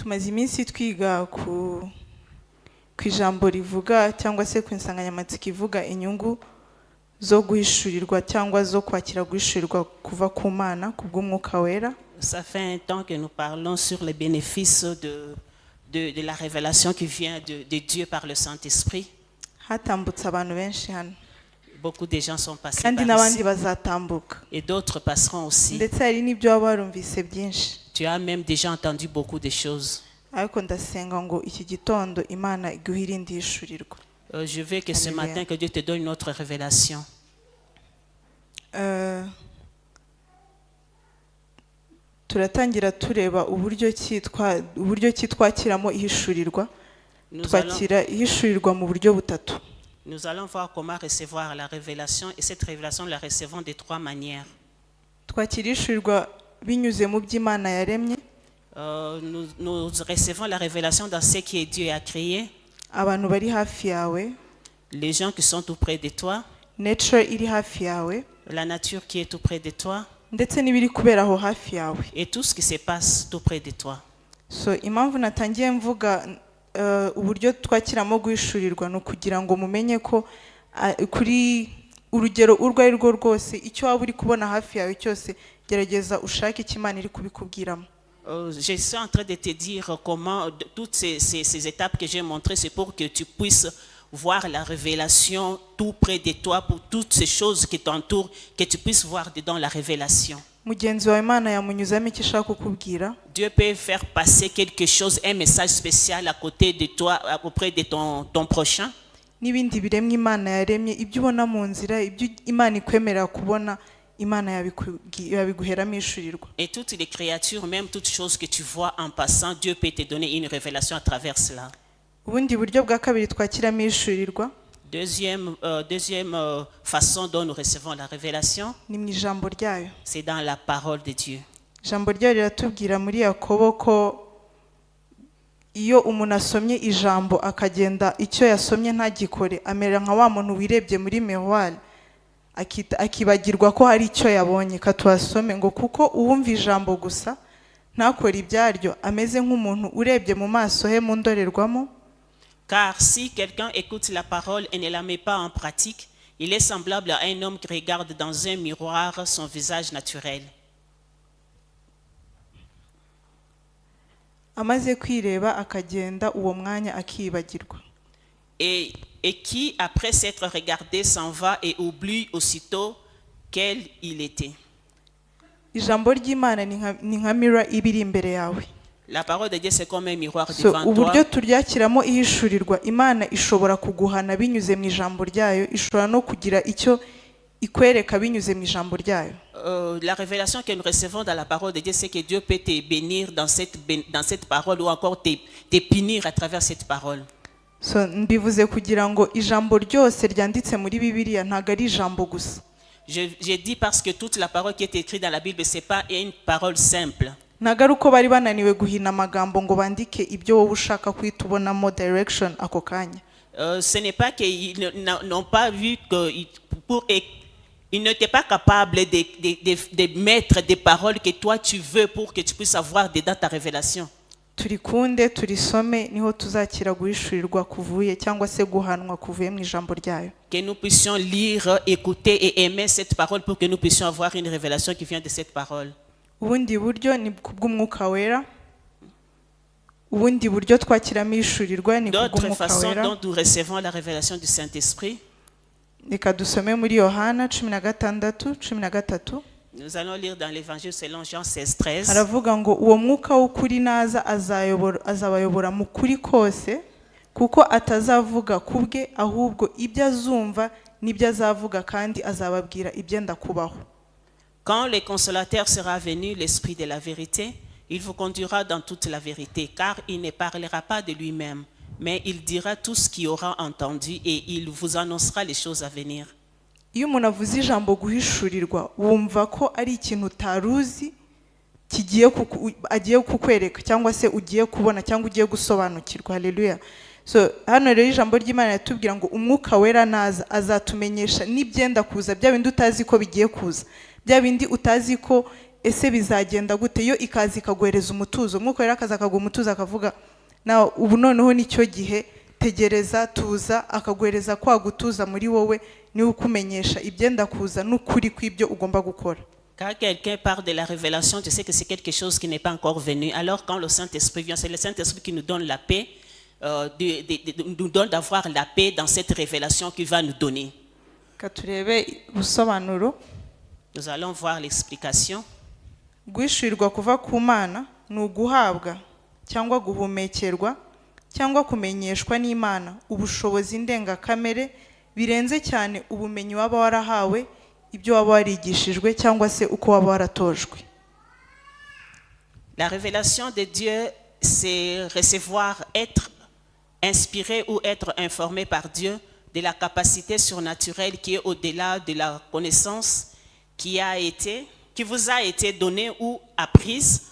tumaze iminsi twiga ku ijambo rivuga cyangwa se ku insanganyamatsiko ivuga inyungu zo guhishurirwa cyangwa zo kwakira guhishurirwa kuva ku Mana kubw'Umwuka Wera. Ça fait un temps que nous parlons sur les bénéfices de la révélation qui vient de Dieu par le Saint-Esprit. Hatambutse abantu benshi hano. Beaucoup de gens sont passés Kandi par n'abandi ici. bazatambuka. Et d'autres passeront aussi. Ndetse hari n'ibyo waba warumvise byinshi. Tu as même déjà entendu beaucoup de choses. Ariko ndasenga ngo iki gitondo Imana iguhe irindi hishurirwa. Je veux que ce matin, que Dieu te donne une autre révélation. Turatangira tureba uburyo ki twakiramo ihishurirwa. Twakira ihishurirwa mu buryo butatu. Nous allons voir comment recevoir la révélation, et cette révélation nous la recevons de trois manières. Twakira ihishurirwa binyuze mu by'Imana yaremye. Nous recevons la révélation dans ce que Dieu a créé. Abantu bari hafi yawe. Les gens qui sont tout près de toi. Nature iri hafi yawe. La nature qui est tout près de toi. Ndetse n'ibiri kubera aho hafi yawe. Et tout ce qui se passe tout près de toi. So impamvu natangiye mvuga uburyo twakiramo guhishurirwa no kugira ngo mumenye ko kuri urugero urwo ari rwo rwose icyo waba uri kubona hafi yawe cyose gerageza ushake icyo Imana iri kubikubwiramo. Je suis en train de te dire comment toutes ces étapes que j'ai montrées, c'est pour que tu puisses voir la révélation tout près de toi, pour toutes ces choses qui t'entourent, que tu puisses voir dedans la révélation. Mugenzi wawe Imana yamunyuzamo icyo ishaka kukubwira. Dieu peut faire passer quelque chose, un message spécial à côté de toi, auprès de ton prochain. N'ibindi biremwe Imana yaremye ibyo ubona mu nzira ibyo Imana ikwemerera kubona Imana yabiguheramo ishurirwa. Et toutes les créatures, même toutes choses que tu vois en passant, Dieu peut te donner une révélation à travers cela. Ubundi buryo bwa kabiri twakiramo ishurirwa. Deuxième façon dont nous recevons la révélation, c'est dans la parole de Dieu. Ijambo ryayo riratubwira muri Yakobo ko iyo umuntu asomye ijambo akagenda icyo yasomye ntagikore amera nka wa muntu wirebye muri miroir akibagirwa ko hari icyo yabonye. Katuhasome ngo kuko uwumva ijambo gusa ntakore ibyaryo ameze nk'umuntu urebye mu maso he mu ndorerwamo. Car si quelqu'un écoute la parole et ne la met pas en pratique, il est semblable à un homme qui regarde dans un miroir son visage naturel. Amaze kwireba akagenda uwo mwanya akibagirwa. Et qui, après s'être regardé, s'en va et oublie aussitôt quel il était. Ijambo ry'Imana ni nka mirror ibiri imbere yawe. La parole de Dieu c'est comme un miroir devant toi. Uburyo turyakiramo ihishurirwa Imana ishobora kuguhana binyuze mu ijambo ryayo, ishobora no kugira icyo ikwereka binyuze mu ijambo ryayo. La révélation que nous recevons dans la parole de Dieu, c'est que Dieu peut te bénir dans cette parole ou encore te punir à travers cette parole. So mbivuze kugira ngo ijambo ryose ryanditse muri Bibiliya ntago ari ijambo gusa. Je dis parce que toute la parole qui est écrite dans la Bible, c'est pas une parole simple. Nagaruko bari bananiwe guhina amagambo ngo bandike ibyo wowe ushaka kwita ubonamo direction ako kanya. Ce n'est pas qu'ils n'ont pas vu que ils n'étaient pas capables de mettre des paroles que toi tu veux pour que tu puisses avoir dedans ta révélation. Turikunde turisome niho tuzakira guhishurirwa kuvuye cyangwa se guhanwa kuvuye mu ijambo ryayo. Que nous puissions lire, écouter et aimer cette parole pour que nous puissions avoir une révélation qui vient de cette parole. Ubundi buryo ni kubw'Umwuka Wera. Ubundi buryo twakiramo ishurirwa ni kubw'Umwuka Wera. D'autres façons dont nous recevons la révélation du Saint-Esprit. Reka dusome muri Yohana 16:13. Nous allons lire dans l'évangile selon Jean 16:13. Aravuga ngo uwo mwuka w'ukuri naza azabayobora mu kuri kose kuko atazavuga kubwe ahubwo ibyo azumva n'ibyo azavuga kandi azababwira ibyenda kubaho. Quand le consolateur sera venu, l'Esprit de la vérité, il vous conduira dans toute la vérité, car il ne parlera pas de lui-même, mais il dira tout ce qu'il aura entendu et il vous annoncera les choses à venir. Iyo umuntu avuze ijambo guhishurirwa wumva ko ari ikintu utaruzi agiye kukwereka cyangwa se ugiye kubona cyangwa ugiye gusobanukirwa. Haleluya. So hano rero ijambo ry'Imana yatubwira ngo Umwuka Wera naza azatumenyesha n'ibyenda kuza bya bindi utazi ko bigiye kuza, bya bindi utazi ko ese bizagenda gute. Yo ikaza ikaguhereza umutuzo, Mwuka Wera akaza akaguha umutuzo akavuga nawe ubu noneho nicyo gihe, tegereza, tuza, akaguhereza kwa gutuza muri wowe, niwe ukumenyesha ibyenda kuza n'ukuri kw'ibyo ugomba gukora. Quand quelqu'un parle de la révélation, tu sais que c'est quelque chose qui n'est pas encore venu. Alors quand le Saint-Esprit vient, c'est le Saint-Esprit qui nous donne la paix, nous donne d'avoir la paix dans cette révélation qu'il va nous donner. Katurebe ubusobanuro. Nous allons voir l'explication. Guhishurirwa kuva ku Mana ni uguhabwa cyangwa guhumekerwa cyangwa kumenyeshwa n'Imana ubushobozi ndengakamere birenze cyane ubumenyi waba warahawe, ibyo waba warigishijwe cyangwa se uko waba waratojwe. La révélation de Dieu, c'est recevoir, être inspiré ou être informé par Dieu de la capacité surnaturelle qui est au-delà de la connaissance qui vous a été donnée ou apprise.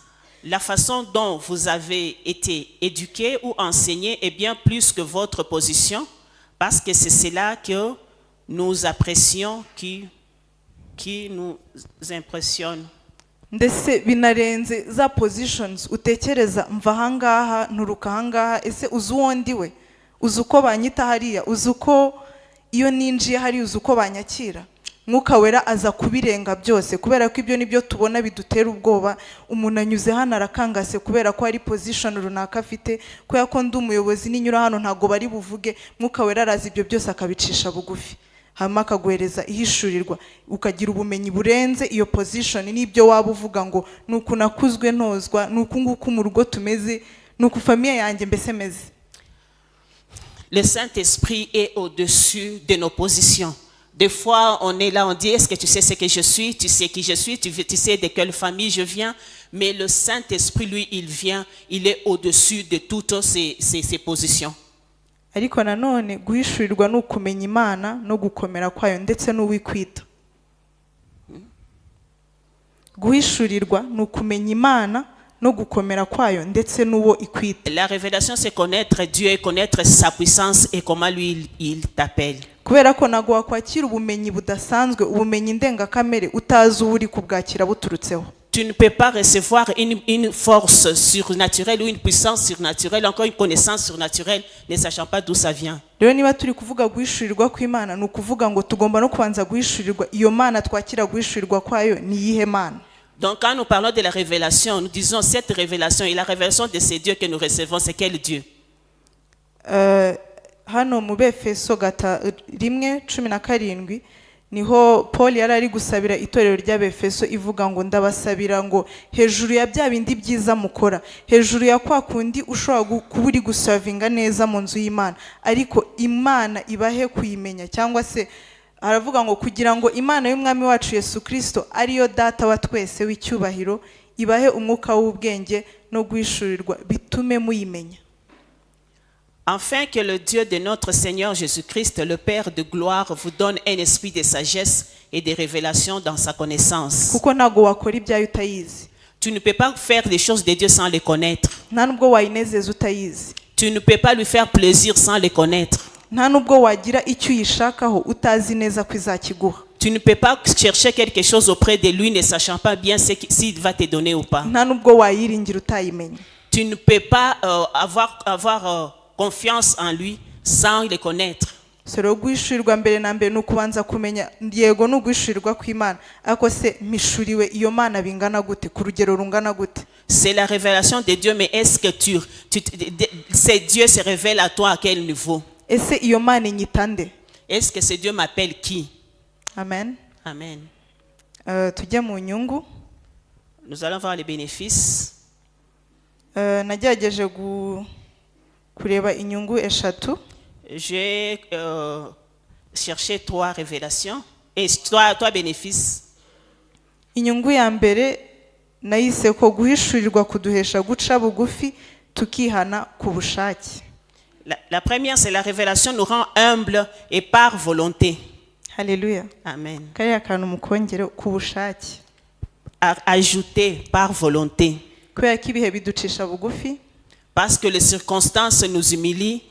La façon dont vous avez été éduqué ou enseigné est bien plus que votre position, parce que c'est cela que nous apprécions qui nous impressionne. Ndetse binarenze za positions utekereza mva ahangaha nturuka ahangaha, ese uzi uwo ndiwe, uzi uko banyita hariya, uzi uko iyo ninjiye hari, uzi uko banyakira. Mwuka Wera aza kubirenga byose, kubera ko ibyo nibyo tubona bidutera ubwoba. Umuntu anyuze hano arakangase kubera ko ari position runaka afite, kubera ko ndi umuyobozi ninyura hano ntago bari buvuge. Mwuka Wera arazi ibyo byose akabicisha bugufi, hama akaguhereza ihishurirwa, ukagira ubumenyi burenze iyo position n'ibyo waba uvuga ngo nuko nakuzwe ntozwa, nuko nguko mu rugo tumeze, nuko famille yanjye mbese meze. Le Saint-Esprit est au-dessus de nos positions. Des fois, on est là, on dit, est-ce que tu sais ce que je suis? Tu sais qui je suis? Tu sais de quelle famille je viens? Mais le Saint-Esprit, lui, il vient, il est au-dessus de toutes ces positions. Ariko nanone guhishurirwa ni ukumenya Imana no gukomera kwayo ndetse n'uwikwita. Guhishurirwa ni ukumenya Imana no gukomera kwayo ndetse n'uwo ikwita. La révélation, c'est connaître Dieu et connaître sa puissance et comment lui il t'appelle. Kubera ko nago wakwakira ubumenyi budasanzwe, ubumenyi ndengakamere utazi uri kubwakira buturutseho. Tu ne peux pas recevoir une force surnaturelle ou une puissance surnaturelle, encore une connaissance surnaturelle, ne sachant pas d'où ça vient. Rero niba turi kuvuga guhishurirwa kw'Imana, ni ukuvuga ngo tugomba no kubanza guhishurirwa iyo Mana twakira guhishurirwa kwayo ni iyihe Mana. Donc quand nous parlons de la révélation, nous disons cette révélation et la révélation de ces dieux que nous recevons, c'est quel Dieu? Hano mu Befeso 1:17 niho Paul yari ari gusabira itorero ry'Abefeso ivuga ngo ndabasabira ngo hejuru ya bya bindi byiza mukora, hejuru ya kwa kundi ushobora kuba uri guservinga neza mu nzu y'Imana, ariko Imana ibahe kuyimenya, cyangwa se aravuga ngo kugira ngo Imana y'Umwami wacu Yesu Kristo ariyo data wa twese w'icyubahiro ibahe umwuka w'ubwenge no guhishurirwa bitume muyimenya. Afin que le Dieu de notre Seigneur Jésus-Christ, le Père de gloire, vous donne un esprit de sagesse et de révélation dans sa connaissance. Kuko ntago wakora ibyayo utayizi. Tu ne peux pas faire les choses de Dieu sans les connaître. Nta nubwo wayinezeza utayizi. Tu ne peux pas lui faire plaisir sans les connaître. Nta nubwo wagira icyo uyishakaho utazi neza ko izakiguha. Tu ne peux pas chercher quelque chose auprès de lui ne sachant pas bien s'il va te donner ou pas. Nta nubwo wayiringira utayimenya. Tu ne peux pas avoir confiance en lui sans le connaître. Sero guhishurirwa mbere na mbere nukubanza kumenya yego n'uguhishurirwa kw'Imana, ariko se mishuriwe iyo Mana bingana gute, ku rugero rungana gute. C'est la révélation de Dieu, mais est-ce que c'est Dieu se révèle à toi à quel niveau? Ese iyo Mana inyita nde? Est-ce que ce Dieu m'appelle qui? Amen. Amen. Tujye mu nyungu. Nous allons voir les bénéfices. Nagerageje kureba inyungu eshatu. J'ai cherché 3 révélations et 3 bénéfices. Inyungu ya mbere nayise ko guhishurirwa kuduhesha guca bugufi tukihana ku bushake. La première, c'est la révélation nous rend humble et par volonté. Alléluia. Amen. Kariya kantu mukongere ku bushake. Ajouter par volonté. Kubera ko ibihe biducisha bugufi. Parce que les circonstances nous humilient.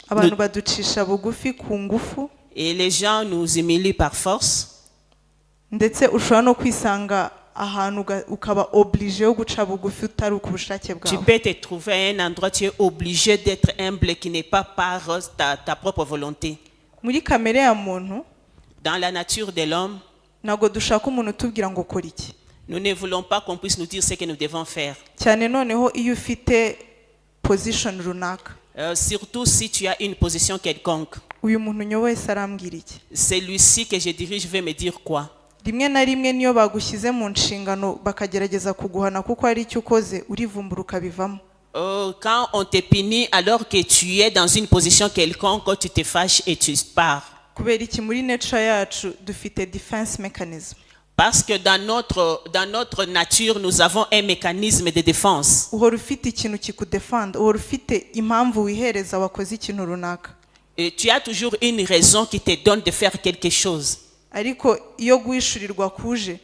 Abantu baducisha bugufi ku ngufu. Et les gens nous humilient par force. Ndetse ushobora no kwisanga ahantu ukaba obligé yo guca bugufi utari ku bushake Tu bwawe. peux te trouver à un endroit, tu es obligé d'être humble qui n'est pas par ta propre volonté. Muri kamere ya muntu Dans la nature de l'homme, ntabwo dushaka umuntu utubwira ngo kora iki, nous ne voulons pas qu'on puisse nous dire ce que nous devons faire. cyane noneho iyo ufite position runaka. Surtout si tu as une position quelconque. Uyu muntu nyoboye se arambwira iki? Celui-ci que je dirige veut me dire quoi? Rimwe na rimwe niyo bagushyize mu nshingano bakagerageza kuguhana kuko hari icyo ukoze urivumbura ukabivamo. Quand on te punit alors que tu es dans une position quelconque, tu te fâches et tu pars. Kubera iki muri nature yacu dufite defense mechanism. Parce que dans notre nature, nous avons un mécanisme de défense. Uhora ufite ikintu kikudefanda, uhora ufite impamvu wihereza wakoze ikintu runaka. Et tu as toujours une raison qui te donne de faire quelque chose. Ariko iyo guhishurirwa kuje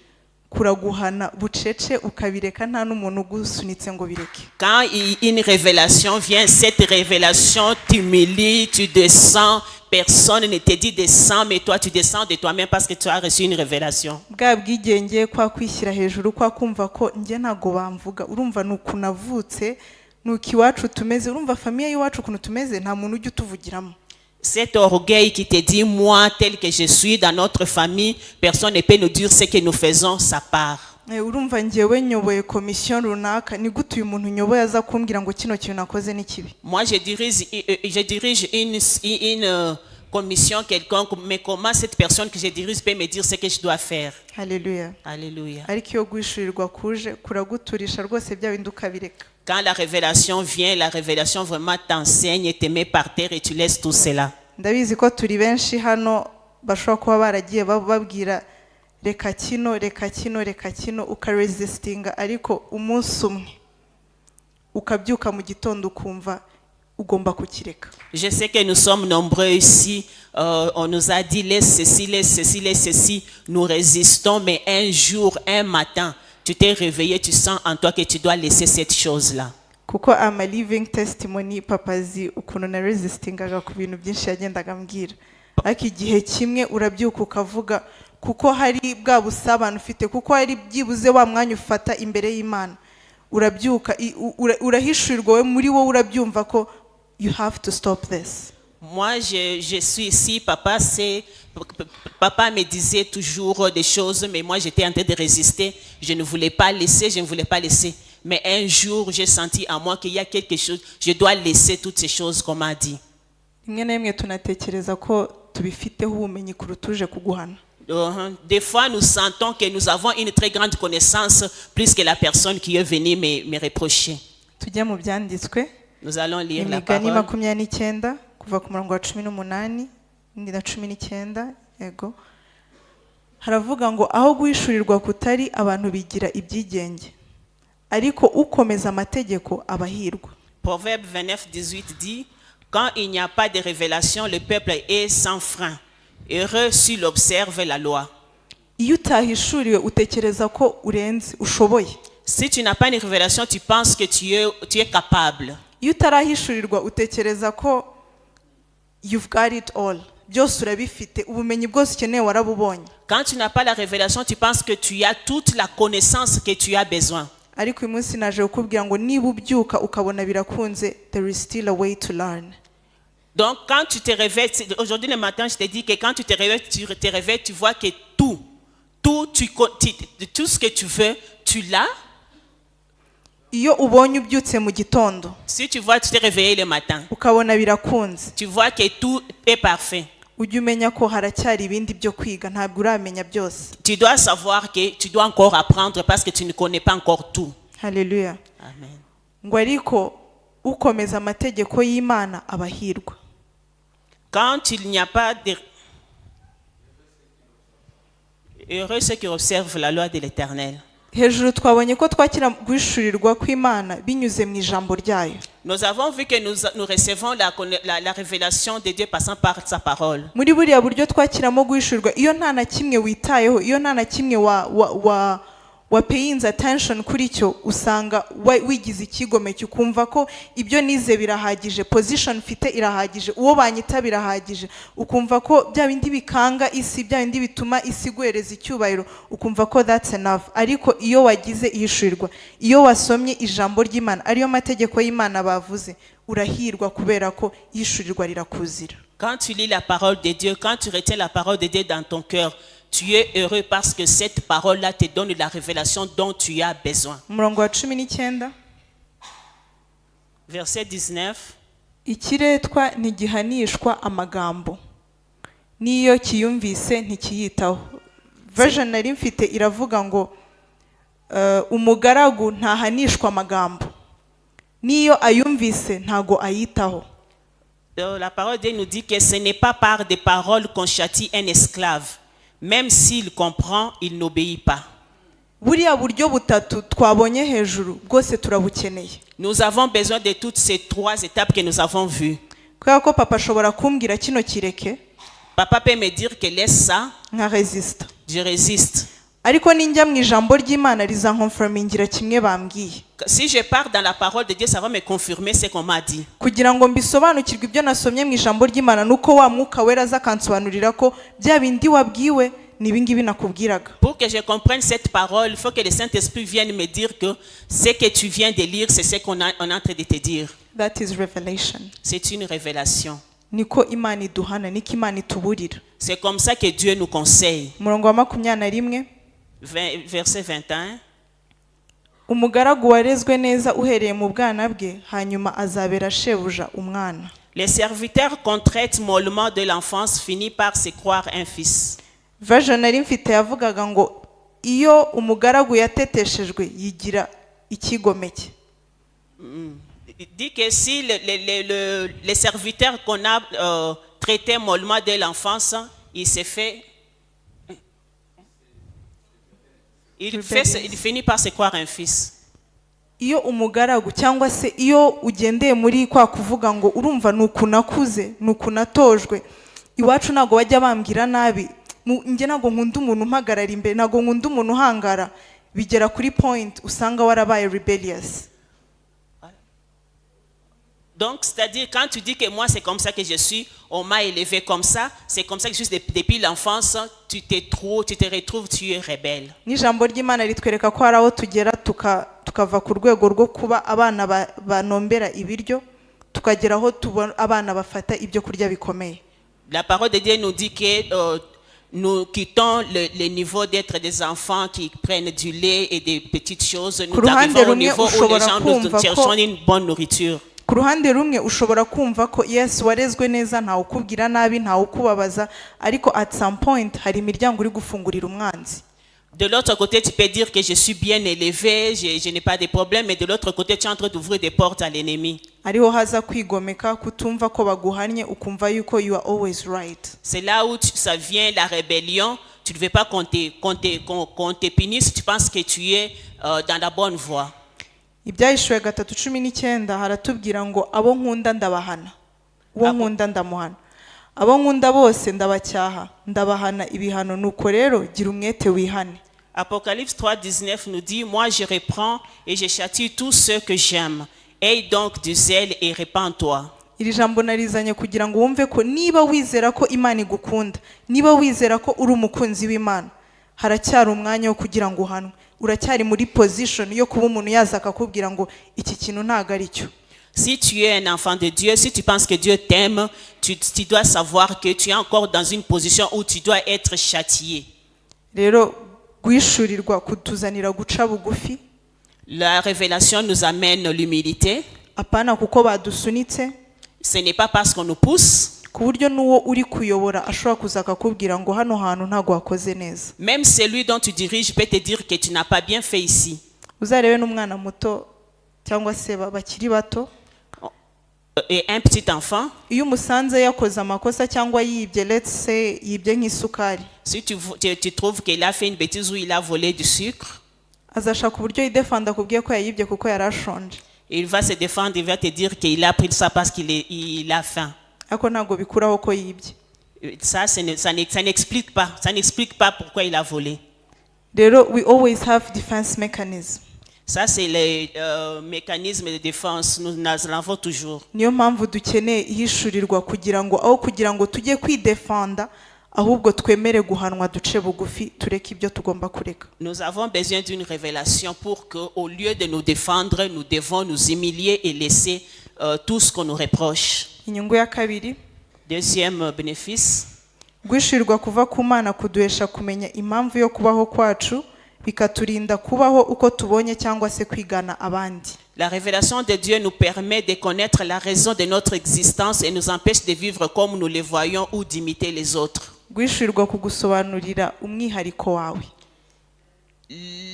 kuraguhana bucece ukabireka nta n'umuntu ugusunitse ngo bireke. Quand une révélation vient, cette révélation t'humilie, tu descends, personne ne te dit descends, mais toi tu descends de toi-même parce que tu as reçu une révélation. Bwa bwigenge kwa kwishyira hejuru kwa kumva ko njye ntago bamvuga, urumva nuko navutse nuko iwacu tumeze, urumva famiye y'iwacu ukuntu tumeze nta muntu ujya utuvugiramo. Cet orgueil qui te dit, moi, tel que je suis dans notre famille, personne ne peut nous dire ce que nous faisons, ça part. Urumva njyewe nyoboye komisiyo runaka, ni gute uyu muntu nyoboye aza kumbwira ngo kino kintu nakoze ni kibi? Moi, je dirige une commission quelconque, mais comment cette personne que je dirige peut me dire ce que je dois faire? Haleluya. Alléluia. Ariko iyo guhishurirwa kuje kuraguturisha rwose bya bindi ukabireka. Quand la révélation vient, la révélation vraiment t'enseigne et te met par terre et tu laisses tout cela. Ndabizi ko turi benshi hano bashobora kuba baragiye babwira reka kino reka kino reka kino ukaresistinga, ariko umunsi umwe ukabyuka mu gitondo ukumva ugomba kukireka. Je sais que nous sommes nombreux ici, on nous a dit laisse ceci, laisse ceci, laisse ceci, nous résistons, mais un jour, un matin, tu t'es réveillé, tu sens en toi que tu dois laisser cette chose-là. Kuko ama living testimony papazi ukuntu na resistingaga ku bintu byinshi yagendaga ambwira, ariko igihe kimwe urabyuka ukavuga kuko hari bwa busabane ufite, kuko hari byibuze wa mwanya ufata imbere y'Imana, urabyuka urahishurirwa we muri wowe urabyumva ko you have to stop this. Moi, je suis ici, papa me disait toujours des choses, mais moi j'étais en train de résister, je ne voulais pas laisser. Mais un jour, j'ai senti en moi qu'il y a quelque chose, je dois laisser toutes ces choses qu'on m'a dit. Rimwe na rimwe tunatekereza ko tubifiteho ubumenyi kurutuje kuguhana. Des fois, nous sentons que nous avons une très grande connaissance, plus que la personne qui est venue me reprocher. Tujya mu byanditswe. Nous allons lire la Imigani parole. 29 kuva ku murongo wa 18 na 19. Ego. Haravuga ngo aho guhishurirwa kutari abantu bigira ibyigenge, ariko ukomeza amategeko abahirwa. Proverbe 29:18 dit, quand il n'y a pas de révélation, le peuple est sans frein. Heureux s'il observe la loi. Iyo utahishuriwe utekereza ko urenze ushoboye. Si tu n'as pas une révélation, tu penses que tu es capable. Iyo utarahishurirwa utekereza ko you've got it all. Byose urabifite, ubumenyi bwose ukeneye warabubonye. Quand tu n'as pas la révélation, tu penses que tu as toute la connaissance que tu as besoin. Ariko uyu munsi naje kukubwira ngo niba ubyuka ukabona birakunze, there is still a way to learn. Donc quand tu te réveilles, aujourd'hui le matin, je te dis que quand tu te réveilles, tu vois que tout ce que tu veux, tu l'as. Iyo ubonye ubyutse mu gitondo, Si tu vois, tu t'es réveillé le matin, ukabona birakunze, tu vois que tout est parfait. ujye umenya ko haracyari ibindi byo kwiga, ntabwo uramenya byose. Tu dois savoir que tu dois encore apprendre parce que tu ne connais pas encore tout. Haleluya. Amen. Ngo ariko ukomeza amategeko y'Imana abahirwa. Quand il n'y a pas de... Heureux ceux qui observent la loi de l'Éternel. Hejuru twabonye ko twakira guhishurirwa kw'Imana binyuze mu ijambo ryayo. Nous avons vu que nous recevons la révélation de Dieu passant par sa parole. Muri buriya buryo twakiramo guhishurirwa, iyo nta na kimwe witayeho, iyo nta na kimwe wapayinze attention kuri cyo usanga wigize ikigomeke ukumva ko ibyo nize birahagije, position mfite irahagije, uwo banyita birahagije, ukumva ko bya bindi bikanga isi, bya bindi bituma isi guhereza icyubahiro, ukumva ko that's enough. Ariko iyo wagize ihishurirwa, iyo wasomye ijambo ry'Imana, ariyo mategeko y'Imana bavuze, urahirwa kubera ko ihishurirwa rirakuzira. Quand tu lis la parole de Dieu, quand tu retiens la parole de Dieu dans ton cœur, tu es heureux parce que cette parole-là te donne la révélation dont tu as besoin. Umurongo wa 19, Verset 19. ikiretwa ntigihanishwa amagambo, n'iyo kiyumvise ntikiyitaho. Version nari mfite iravuga ngo umugaragu ntahanishwa amagambo, n'iyo ayumvise ntago ayitaho. La parole de Dieu nous dit que ce n'est pas par des paroles qu'on châtie un esclave. Même s'il comprend, il n'obéit pas. Buriya buryo butatu twabonye hejuru bwose turabukeneye. Nous avons besoin de toutes ces trois étapes que nous avons vues. Kubera ko papa ashobora kumbwira kino kireke, Papa peut me dire que laisse ça, nka resist. je résiste. Ariko ninjya mu ijambo ry'Imana rizankonfirmingira kimwe bambwiye. Si je pars dans la parole de Dieu, ça va me confirmer ce qu'on m'a dit. Kugira ngo mbisobanukirwe ibyo nasomye mu ijambo ry'Imana nuko wa mwuka wera azakansobanurira ko bya bindi wabwiwe nibingibi nakubwiraga. Pour que je comprenne cette parole, il faut que le Saint-Esprit vienne me dire que ce que tu viens de lire, c'est ce qu'on est en train de te dire. That is revelation. C'est une révélation. Niko Imana iduhana, niko Imana ituburira. C'est comme ça que Dieu nous conseille. Umurongo wa 21, Verset 21. umugaragu warezwe neza uhereye mu bwana bwe hanyuma azabera shebuja umwana. Les serviteurs qu'on traite mollement de l'enfance finit par se croire un fils. Version nari mfite yavugaga ngo iyo umugaragu yateteshejwe yigira ikigomeke. Il dit que si les serviteurs qu'on a traités mollement de l'enfance, il se fait... Il finit par se croire un fils. Iyo umugaragu cyangwa se iyo ugendeye muri kwa kuvuga ngo urumva nukunakuze nukunatojwe, iwacu nago bajya bambwira nabi, nge nago nkunda umuntu mpagarara imbere, nago nkunda umuntu hangara, bigera kuri point usanga warabaye rebellious. Donc, c'est-à-dire, quand tu dis que moi, c'est comme ça que je suis, on m'a élevé comme ça, c'est comme ça que je suis depuis l'enfance, tu te retrouves, tu es rebelle. N'ijambo ry'Imana ritwereka ko haraho tugera tukava ku rwego rwo kuba abana banombera ibiryo, tukageraho tubona abana bafata ibyo kurya bikomeye. La parole de Dieu nous dit que nous quittons le niveau d'être des enfants qui prennent du lait et des petites choses. Nous arrivons au niveau où les gens nous cherchons une bonne nourriture. Ku ruhande rumwe ushobora kumva ko Yesu warezwe neza, ntawe ukubwira nabi, ntawe ukubabaza, ariko at some point hari imiryango uri gufungurira umwanzi. De l'autre côté, tu peux dire que je suis bien élevé, je n'ai pas de problème, mais de l'autre côté, tu es en train d'ouvrir des portes à l'ennemi. Ariho haza kwigomeka, kutumva ko baguhanye, ukumva yuko you are always right. C'est là où ça vient la rébellion. Tu ne veux pas qu'on te punisse, tu penses que tu es dans la bonne voie. Ibyahishuwe 3:19 haratubwira ngo abo nkunda ndabahana, uwo nkunda ndamuhana, abo nkunda bose ndabacyaha, ndabahana ibihano, nuko rero gira umwete wihane. Apocalypse 3:19 nous dit, moi je reprends et je châtie tous ceux que j'aime. Aie donc du zèle et répands-toi. Iri jambo narizanye kugira ngo wumve ko niba wizera ko Imana igukunda, niba wizera ko uri umukunzi w'Imana, haracyari umwanya wo kugira ngo uhanwe. Uracyari muri position yo kuba umuntu yaza akakubwira ngo iki kintu ntago ari cyo. Si tu es un enfant de Dieu, si tu penses que Dieu t'aime, tu dois savoir que tu es encore dans une position où tu dois être châtié. Rero guhishurirwa kutuzanira guca bugufi. La révélation nous amène l'humilité. Apana kuko badusunitse. Ce n'est pas parce qu'on nous pousse. Ku buryo nuwo uri kuyobora ashobora kuza akakubwira ngo hano hantu ntago wakoze neza. Même celui dont tu diriges peut te dire que tu n'as pas bien fait ici. Uzarebe n'umwana muto cyangwa se bakiri bato. Et un petit enfant. Iyo umusanze yakoze amakosa cyangwa yibye, let's say yibye nk'isukari. Si tu trouves qu'il a fait une bêtise ou il a volé du sucre. Azashaka uburyo yidefanda kubwiye ko yayibye kuko yarashonje. Il va se défendre, il va te dire qu'il a pris ça parce qu'il a faim. Ako ntago bikuraho ko yibye. Ça n'explique pas pourquoi il a volé. rero we always have defense mechanism. Ça, c'est les mécanismes de défense. Nous l'avons toujours. Niyo mpamvu dukeneye ihishurirwa kugira ngo tujye kwidefanda ahubwo twemere guhanwa duce bugufi tureke ibyo tugomba kureka. Nous avons besoin d'une révélation pour que, au lieu de nous défendre, nous devons nous humilier et laisser tout ce qu'on nous reproche. Inyungu ya kabiri, Deuxième bénéfice, guhishurirwa kuva ku Mana kuduhesha kumenya impamvu yo kubaho kwacu bikaturinda kubaho uko tubonye cyangwa se kwigana abandi. la révélation de Dieu nous permet de connaître la raison de notre existence et nous empêche de vivre comme nous les voyons ou d'imiter les autres. Guhishurirwa kugusobanurira umwihariko wawe.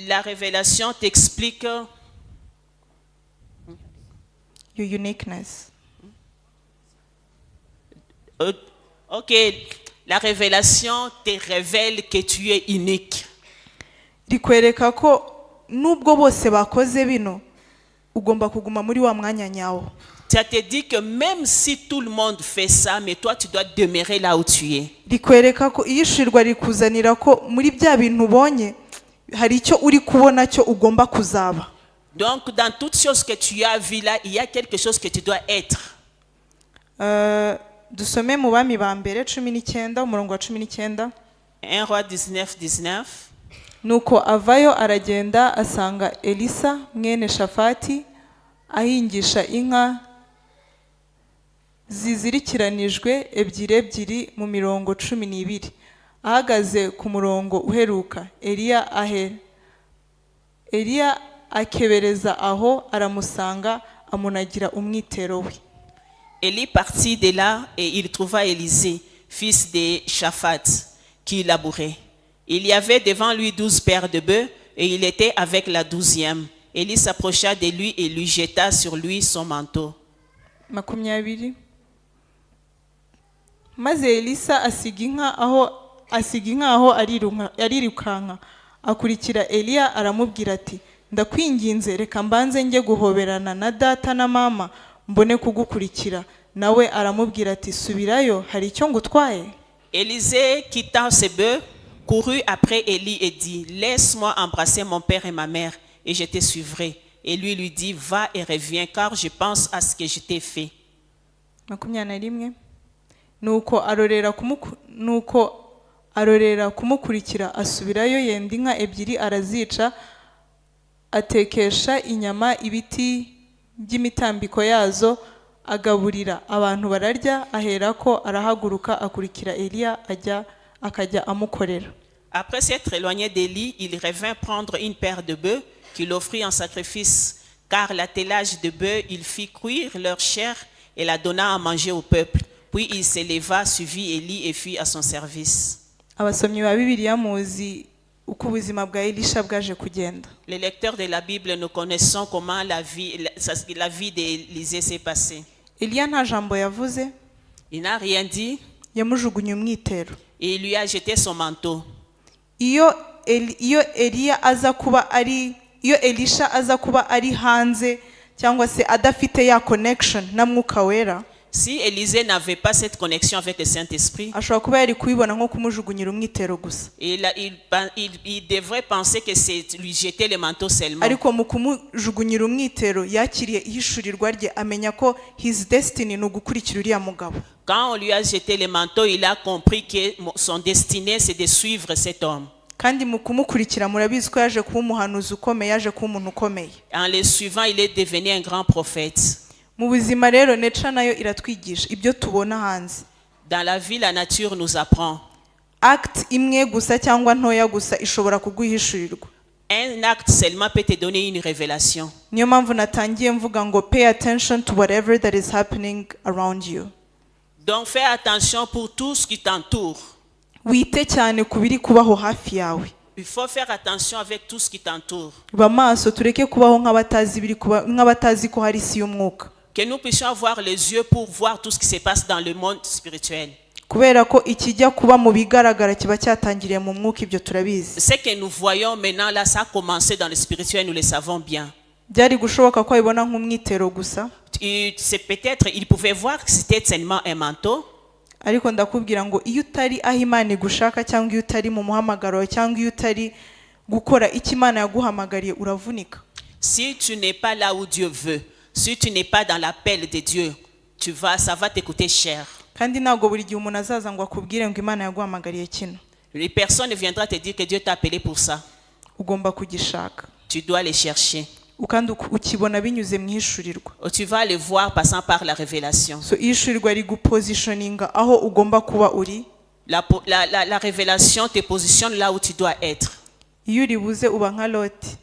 La révélation t'explique Your uniqueness. Ok, la révélation te révèle que tu es unique. Rikwereka ko nubwo bose bakoze bino ugomba kuguma muri wa mwanya nyawo. Ça te dit que même si tout le monde fait ça, mais toi tu dois demeurer là où tu es. Rikwereka ko iyishirwa rikuzanira ko muri bya bintu ubonye hari icyo uri kubona cyo ugomba kuzaba. Donc dans toutes choses que tu as vues là, il y a quelque chose que tu dois être. Dusome mu bami ba mbere 19 umurongo wa 19. 1 Roi 19:19. Nuko avayo aragenda asanga Elisa mwene Shafati ahingisha inka zizirikiranijwe ebyiri mu mirongo 12. Ahagaze ku murongo uheruka Eliya akebereza aho aramusanga amunagira umwitero we. Élie partit de là et il trouva Élisée, fils de Shaphat, qui labourait. Il y avait devant lui 12 paires de bœufs et il était avec la 12e. Élie s'approcha de lui et lui jeta sur lui son manteau. 20. Maze Elisa asiga inka aho arirukanka akurikira Eliya aramubwira ati ndakwinginze reka mbanze njye guhoberana na data na mama mbone kugukurikira. Nawe aramubwira ati subirayo hari icyo ngutwaye. Élisée quittant ses bœufs courut après Élie et dit laisse-moi embrasser mon père et ma mère et je te suivrai. Et lui dit va et reviens car je pense à ce que je t'ai fait. 21. Nuko arorera kumukurikira asubirayo yenda inka ebyiri arazica atekesha inyama ibiti by'imitambiko yazo agaburira abantu bararya aherako arahaguruka akurikira Eliya akajya amukorera. Après s'être éloigné d'Élie, il revint prendre une paire de bœufs qu'il offrit en sacrifice, car l'attelage de bœufs, il fit cuire leur chair et la donna à manger au peuple. Puis il se leva, suivit Élie et fut à son service. Abasomyi ba Bibiliya muzi uko ubuzima bwa Elisha bwaje kugenda. Les lecteurs de la Bible, nous connaissons comment la vie d'Élisée s'est passée. Eliya nta jambo yavuze. Il n'a rien dit. Yamujugunye umwitero. Et il lui a jeté son manteau. Iyo Elisha aza kuba ari hanze cyangwa se adafite ya connection na mwuka wera. Si Élisée n'avait pas cette connexion avec le Saint-Esprit, ashobora kuba yari kubibona nko kumujugunyira umwitero gusa. Il devrait penser que c'est lui jeter le manteau seulement. Ariko mu kumujugunyira umwitero yakiriye ihishurirwa rye amenya ko his destiny ni ugukurikira uriya mugabo. Quand on lui a jeté le manteau, il a compris que son destinée c'est de suivre cet homme. Kandi mu kumukurikira murabizi ko yaje kuba umuhanuzi ukomeye, yaje kuba umuntu ukomeye. En le suivant, il est devenu un grand prophète. Mu buzima rero nature nayo iratwigisha ibyo tubona hanze. Dans la vie, la nature nous apprend. Act imwe gusa cyangwa ntoya gusa ishobora kuguhishurirwa. Un acte seulement peut te donner une révélation. Niyo mpamvu natangiye mvuga ngo pay attention to whatever that is happening around you. Donc fais attention pour tout ce qui t'entoure. Wite cyane kubiri kubaho hafi yawe. Il faut faire attention avec tout ce qui t'entoure. Bamaso tureke kubaho nk'abatazi ko hari isi y'umwuka. Que nous puissions avoir les yeux pour voir tout ce qui se passe dans le monde spirituel. Kubera ko ikijya kuba mu bigaragara kiba cyatangiriye mu mwuka, ibyo turabizi. Ce que nous voyons maintenant là, ça a commencé dans le spirituel, nous le savons bien. Byari gushoboka ko ibona nk'umwitero gusa. C'est peut-être, il pouvait voir que c'était seulement un manteau. Ariko ndakubwira ngo iyo utari aho Imana igushaka cyangwa iyo utari mu muhamagaro cyangwa iyo utari gukora icyo Imana yaguhamagariye uravunika. Si tu n'es pas là où Dieu veut, si tu n'es pas dans l'appel de Dieu, ça va te coûter cher. Kandi ntabwo buri gihe umuntu azaza ngo akubwire ngo Imana yaguhamagariye kino. Les personnes ne viendront te dire que Dieu t'a appelé pour ça. Ugomba kugishaka. Tu dois les chercher. Ukandi ukibona binyuze mu ishurirwa. Tu vas les voir passant par la révélation. So ishurirwa rigupositioninga aho ugomba kuba uri. La révélation te positionne là où tu dois être. Iyo uribuze uba nka Loti.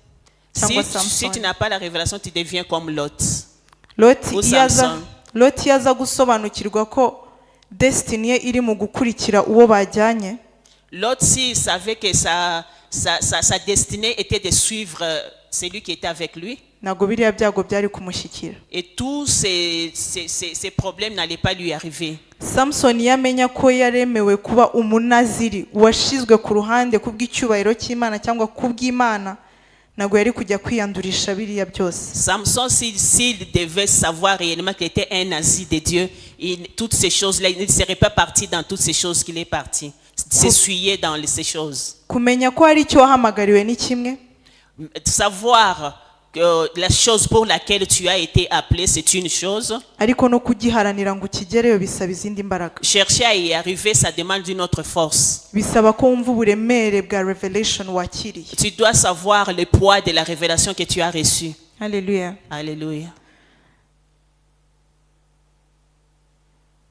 Si tu n'as pas la révélation, tu deviens comme Lot. Loti yaza gusobanukirwa ko destiny ye iri mu gukurikira uwo bajyanye. Lot, s'il savait que sa destinée était de suivre celui qui était avec lui, ntabwo biriya byago byari kumushyikira. Et tous ces problèmes n'allaient pas lui arriver. Samson yamenya ko yaremewe kuba umunaziri washizwe ku ruhande kubw'icyubahiro cy'Imana cyangwa kubw'Imana, ntabwo yari kujya kwiyandurisha biriya byose. Samson, s'il devait savoir réellement qu'il était un nazi de Dieu, toutes ces choses-là, il ne serait pas parti dans toutes ces choses qu'il est parti. S'essuyer dans ces choses. Kumenya ko hari icyo wahamagariwe ni kimwe. Savoir que la chose pour laquelle tu as été appelé, c'est une chose. Ariko no kugiharanira ngo ukigereyo bisaba izindi mbaraga. Chercher à y arriver, ça demande une autre force. Bisaba ko wumva uburemere bwa revelation wakiriye. Tu dois savoir le poids de la révélation que tu as reçue. Alléluia. Alléluia.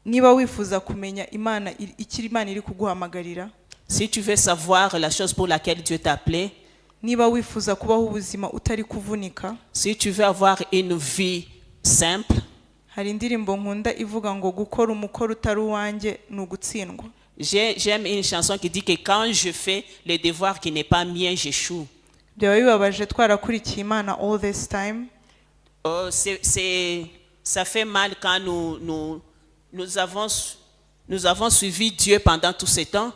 Niba wifuza kumenya Imana ikiri Imana iri kuguhamagarira. Si tu veux savoir la chose pour laquelle Dieu t'a appelé. Niba wifuza kubaho ubuzima utari kuvunika. Si tu veux avoir une vie simple. Hari indirimbo nkunda ivuga ngo gukora umukoro utari uwanjye ni ugutsindwa. J'aime une chanson qui dit que quand je fais le devoir qui n'est pas mien, j'échoue. Byaba bibabaje twarakurikiye Imana all this time. Ça fait mal quand nous avons suivi Dieu pendant tout ce temps.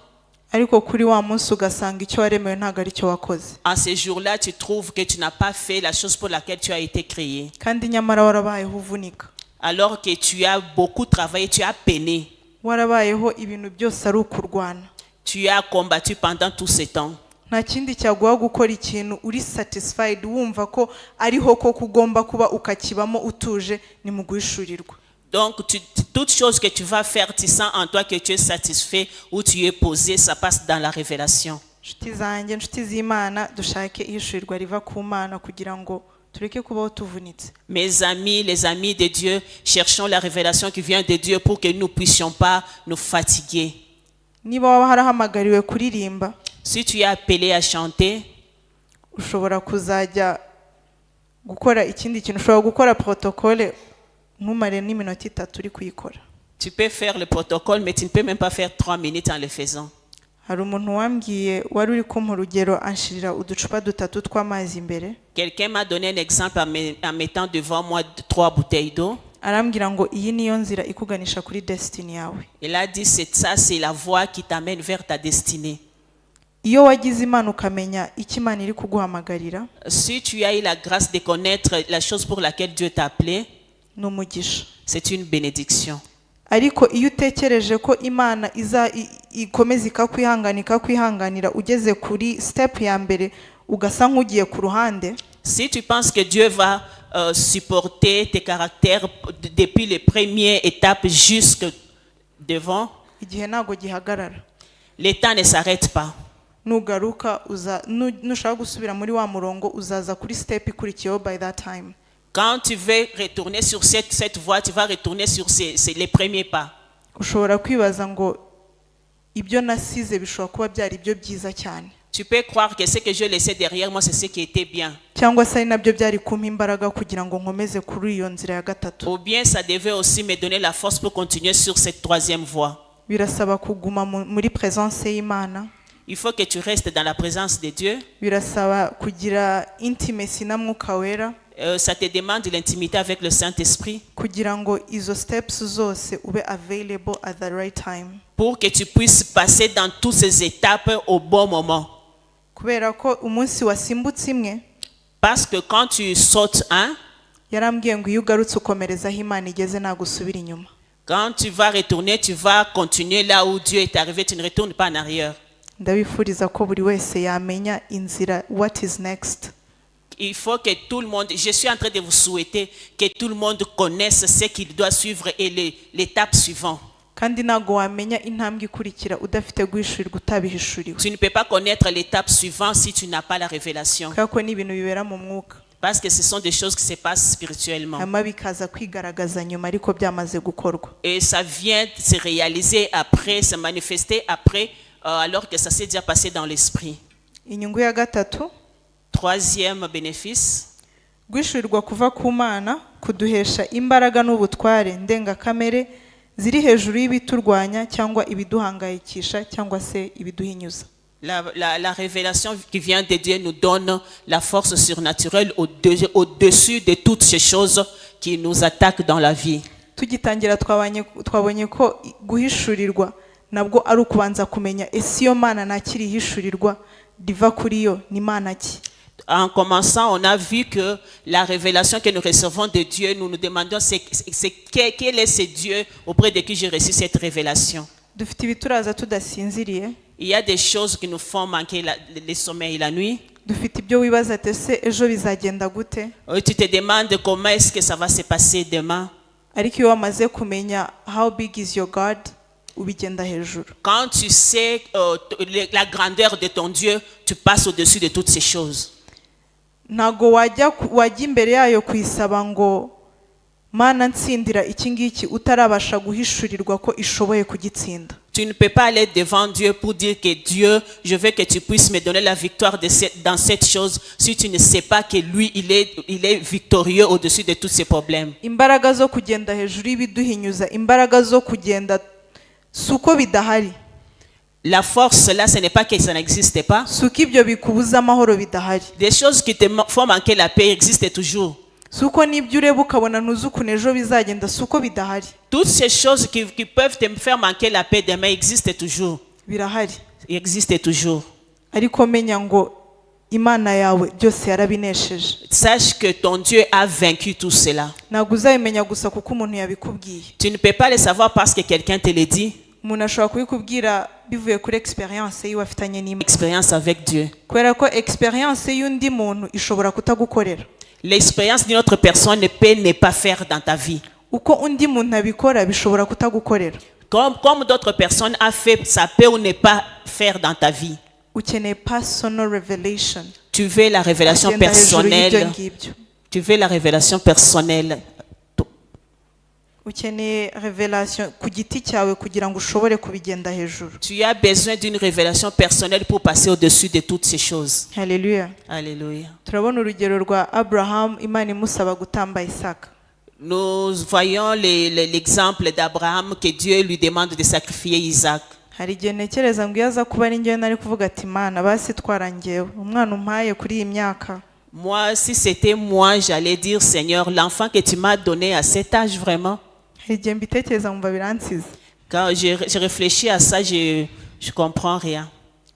Ariko kuri wa munsi ugasanga icyo waremewe ntago ari cyo wakoze. En ce jour-là, tu trouves que tu n'as pas fait la chose pour laquelle tu as été créé. Kandi nyamara warabayeho uvunika. Alors que tu as beaucoup travaillé, tu as peiné. Warabayeho ibintu byose ari ukurwana. Tu as combattu pendant tout ce temps. Nta kindi cyaguha gukora ikintu uri satisfied wumva ko ariho ko kugomba kuba ukakibamo utuje ni mu guhishurirwa. Donc, toute chose que tu vas faire, tu sens en toi que tu es satisfait ou tu es posé, ça passe dans la révélation. Nshuti zanjye, nshuti z'Imana, dushake ihishurirwa riva ku Mana kugira ngo tureke kubaho tuvunitse. Mes amis, les amis de Dieu, cherchons la révélation qui vient de Dieu pour que nous ne puissions pas nous fatiguer. Niba waba harahamagariwe kuririmba, si tu es appelé à chanter, ushobora kuzajya gukora ikindi kintu, ushobora gukora protocole ntumare n'iminota 3 uri kuyikora. Tu peux faire le protocole, mais tu ne peux même pas faire 3 minutes en le faisant. Hari umuntu wambwiye wari uri kumpa urugero anshirira uducupa 3 tw'amazi imbere. Quelqu'un m'a donné un exemple en mettant devant moi 3 bouteilles d'eau. Arambwira ngo iyi niyo nzira ikuganisha kuri destiny yawe. Il a dit c'est la voie qui t'amène vers ta destinée. Iyo wagize Imana ukamenya icyo Imana iri kuguhamagarira. Si tu as eu la grâce de connaître la chose pour laquelle Dieu t'a appelé, c'est une bénédiction. Ariko iyo utekereje ko Imana ikomeza ikakwihanganira ugeze kuri step ya mbere ugasa nk'ugiye ku ruhande. Si tu penses que Dieu va supporter tes caractères depuis les premières étapes jusque devant, igihe ntago gihagarara. Le temps ne s'arrête pas. Nugaruka nushaka gusubira muri wa murongo uzaza kuri step ikurikiyeho by that time. Quand tu veux retourner sur cette voie, tu vas retourner sur les premiers pas. Ushobora kwibaza ngo ibyo nasize bishobora kuba byari ibyo byiza cyane. Tu peux croire que ce que je laissais derrière moi, c'est ce qui était bien. Cyangwa se nabyo byari kumpa imbaraga kugira ngo nkomeze kuri iyo nzira ya gatatu. Ou bien ça devait aussi me donner la force pour continuer sur cette troisième voie. Birasaba kuguma muri présence y'Imana. Il faut que tu restes dans la présence de Dieu. Birasaba kugira intimacy na Mwuka Wera. Ça te demande de l'intimité avec le Saint-Esprit. Kugira ngo izo steps zose ube available at the right time. Pour que tu puisses passer dans toutes ces étapes au bon moment. Kubera ko umunsi wasimbutse imwe. Parce que quand tu sautes un, yarambwiye ngo iyo ugarutse ukomereza aho Imana igeze nta gusubira inyuma. Quand tu vas retourner, tu vas continuer là où Dieu est arrivé, tu ne retournes pas en arrière. ndabifuriza ko buri wese yamenya inzira what is next. Il faut que tout le monde, je suis en train de vous souhaiter que tout le monde connaisse ce qu'il doit suivre et l'étape suivante. Kandi ntago wamenya intambwe ikurikira udafite guhishurirwa utabihishuriwe. Tu ne peux pas connaître l'étape suivante si tu n'as pas la révélation. Kubera ko ni ibintu bibera mu mwuka. Parce que ce sont des choses qui se passent spirituellement. hanyuma bikaza kwigaragaza nyuma ariko byamaze gukorwa. Et ça vient se réaliser après, se manifester après, alors que ça s'est déjà passé dans l'esprit. Inyungu ya gatatu, Troisième bénéfice, guhishurirwa kuva ku Mana kuduhesha imbaraga n'ubutware ndengakamere ziri hejuru y'ibiturwanya cyangwa ibiduhangayikisha cyangwa se ibiduhinyuza. la révélation qui vient de Dieu nous donne la force surnaturelle au-dessus de toutes ces choses qui nous attaquent dans la vie. Tugitangira twabonye ko guhishurirwa nabwo ari ukubanza kumenya ese iyo Mana nakiri hishurirwa diva kuri yo ni Mana ki. En commençant, on a vu que la révélation que nous recevons de Dieu, nous nous demandons quel est ce Dieu auprès de qui j'ai reçu cette révélation. Dufite ibituraza tudasinziriye. Il y a des choses qui nous font manquer le sommeil la nuit. Dufite ibyo wibaza ati ese ejo bizagenda gute. Tu te demandes comment est-ce que ça va se passer demain. Ariko iyo wamaze kumenya how big is your God, ubigenda hejuru. Quand tu sais la grandeur de ton Dieu, tu passes au-dessus de toutes ces choses. Ntago wajya imbere yayo kuyisaba ngo Mana ntsindira iki ngiki utarabasha guhishurirwa ko ishoboye kugitsinda. Tu ne peux pas aller devant Dieu pour dire que Dieu, je veux que tu puisses me donner la victoire dans cette chose si tu ne sais pas que lui, il est victorieux au-dessus de tous ces problèmes. Imbaraga zo kugenda hejuru y'ibiduhinyuza, imbaraga zo kugenda suko bidahari. La force là, ce n'est pas que ça n'existe pas. Suko ibyo bikubuza amahoro bidahari. Des choses qui te font manquer la paix existent toujours. Suko nibyo ureba ukabona ntuzukune ejo bizagenda suko bidahari. Toutes ces choses qui peuvent te faire manquer la paix demain existent toujours. Birahari. Existent toujours. Ariko menya ngo Imana yawe byose yarabinesheje. Sache que ton Dieu a vaincu tout cela. Ntabwo uzabimenya gusa kuko umuntu yabikubwiye. Tu ne peux pas le savoir parce que quelqu'un te le dit. Umuntu ashobora kubikubwira bivuye kuri experience yiwe afitanye n'Imana. Expérience avec Dieu. Kubera ko experience y'undi muntu ishobora kutagukorera. L'expérience d'une autre personne ne peut ne pas faire dans ta vie. Uko undi muntu abikora bishobora kutagukorera. Comme d'autres personnes ont fait, ça peut ou ne pas faire dans ta vie. Ukeneye personal revelation. Tu veux la révélation personnelle. Tu veux la révélation personnelle. Ukeneye revelation ku giti cyawe kugira ngo ushobore kubigenda hejuru. Tu as besoin d'une révélation personnelle pour passer au-dessus de toutes ces choses. Hallelujah. Alléluia. Turabona urugero rwa Abraham, Imana imusaba gutamba Isaka. Nous voyons l'exemple d'Abraham que Dieu lui demande de sacrifier Isaac. Hari igihe ntekereza ngo iyo aza kuba ari njyewe nari kuvuga ati Mana basi twarangewe umwana umpaye kuri iyi myaka. Moi, si c'était moi, j'allais dire Seigneur, l'enfant que tu m'as donné à cet âge vraiment. Hari igihe mbitekereza mumva biransize. Quand je réfléchis à ça, je comprends rien.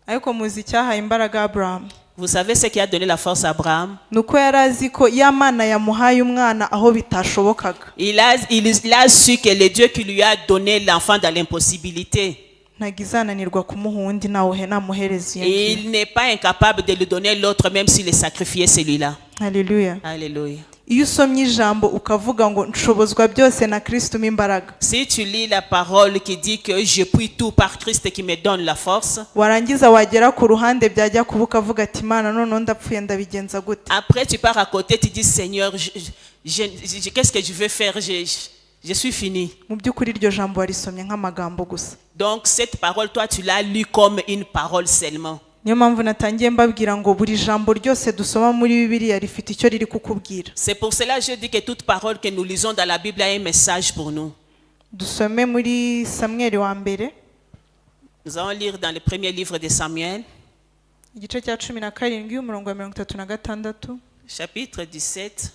Ariko muzi icyahaye imbaraga Abraham. Vous savez ce qui a donné la force à Abraham? Nuko yarazi ko ya Mana yamuhaye umwana aho bitashobokaga. Il a su que le Dieu qui lui a donné l'enfant dans l'impossibilité. Ntagizananirwa kumuha undi nawe namuhereza Et il n'est pas incapable de lui donner l'autre même s'il est sacrifié celui-là. Alléluia. Alléluia. Iyo usomye ijambo ukavuga ngo nshobozwa byose na Kristo m'imbaraga. Si tu lis la parole qui dit que je puis tout par Christ qui me donne la force. Warangiza wagera ku ruhande byajya kubuka vuga ati Mana none ndapfuye ndabigenza gute. Après tu pars à côté, tu dis Seigneur, qu'est-ce que je vais faire? Je suis fini. Mu byukuri iryo jambo warisomye nk'amagambo gusa. Donc cette parole, toi tu l'as lu comme une parole seulement. Niyo mpamvu natangiye mbabwira ngo buri jambo ryose dusoma muri Bibiliya rifite icyo riri kukubwira. C'est pour cela que je dis que toute parole que nous lisons dans la Bible a un message pour nous. Dusome muri Samuel wa mbere. Nous allons lire dans le premier livre de Samuel. Igice cya 17 umurongo wa 36. Chapitre 17,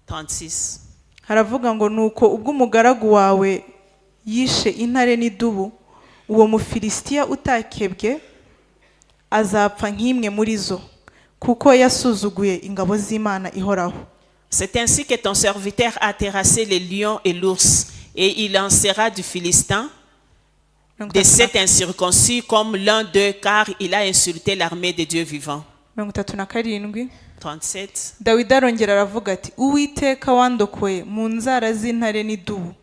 36. Haravuga ngo nuko ubwo umugaragu wawe yishe intare n'idubu uwo Mufilisitiya utakebwe azapfa nk'imwe muri zo kuko yasuzuguye ingabo z'Imana ihoraho. C'est ainsi que ton serviteur a terrassé les lions et l'ours et il en sera du Philistin de cet incirconcis comme l'un d'eux, car il a insulté l'armée de Dieu vivant. 37. Dawidi arongera aravuga ati uwiteka wandokoye mu nzara z'intare n'idubu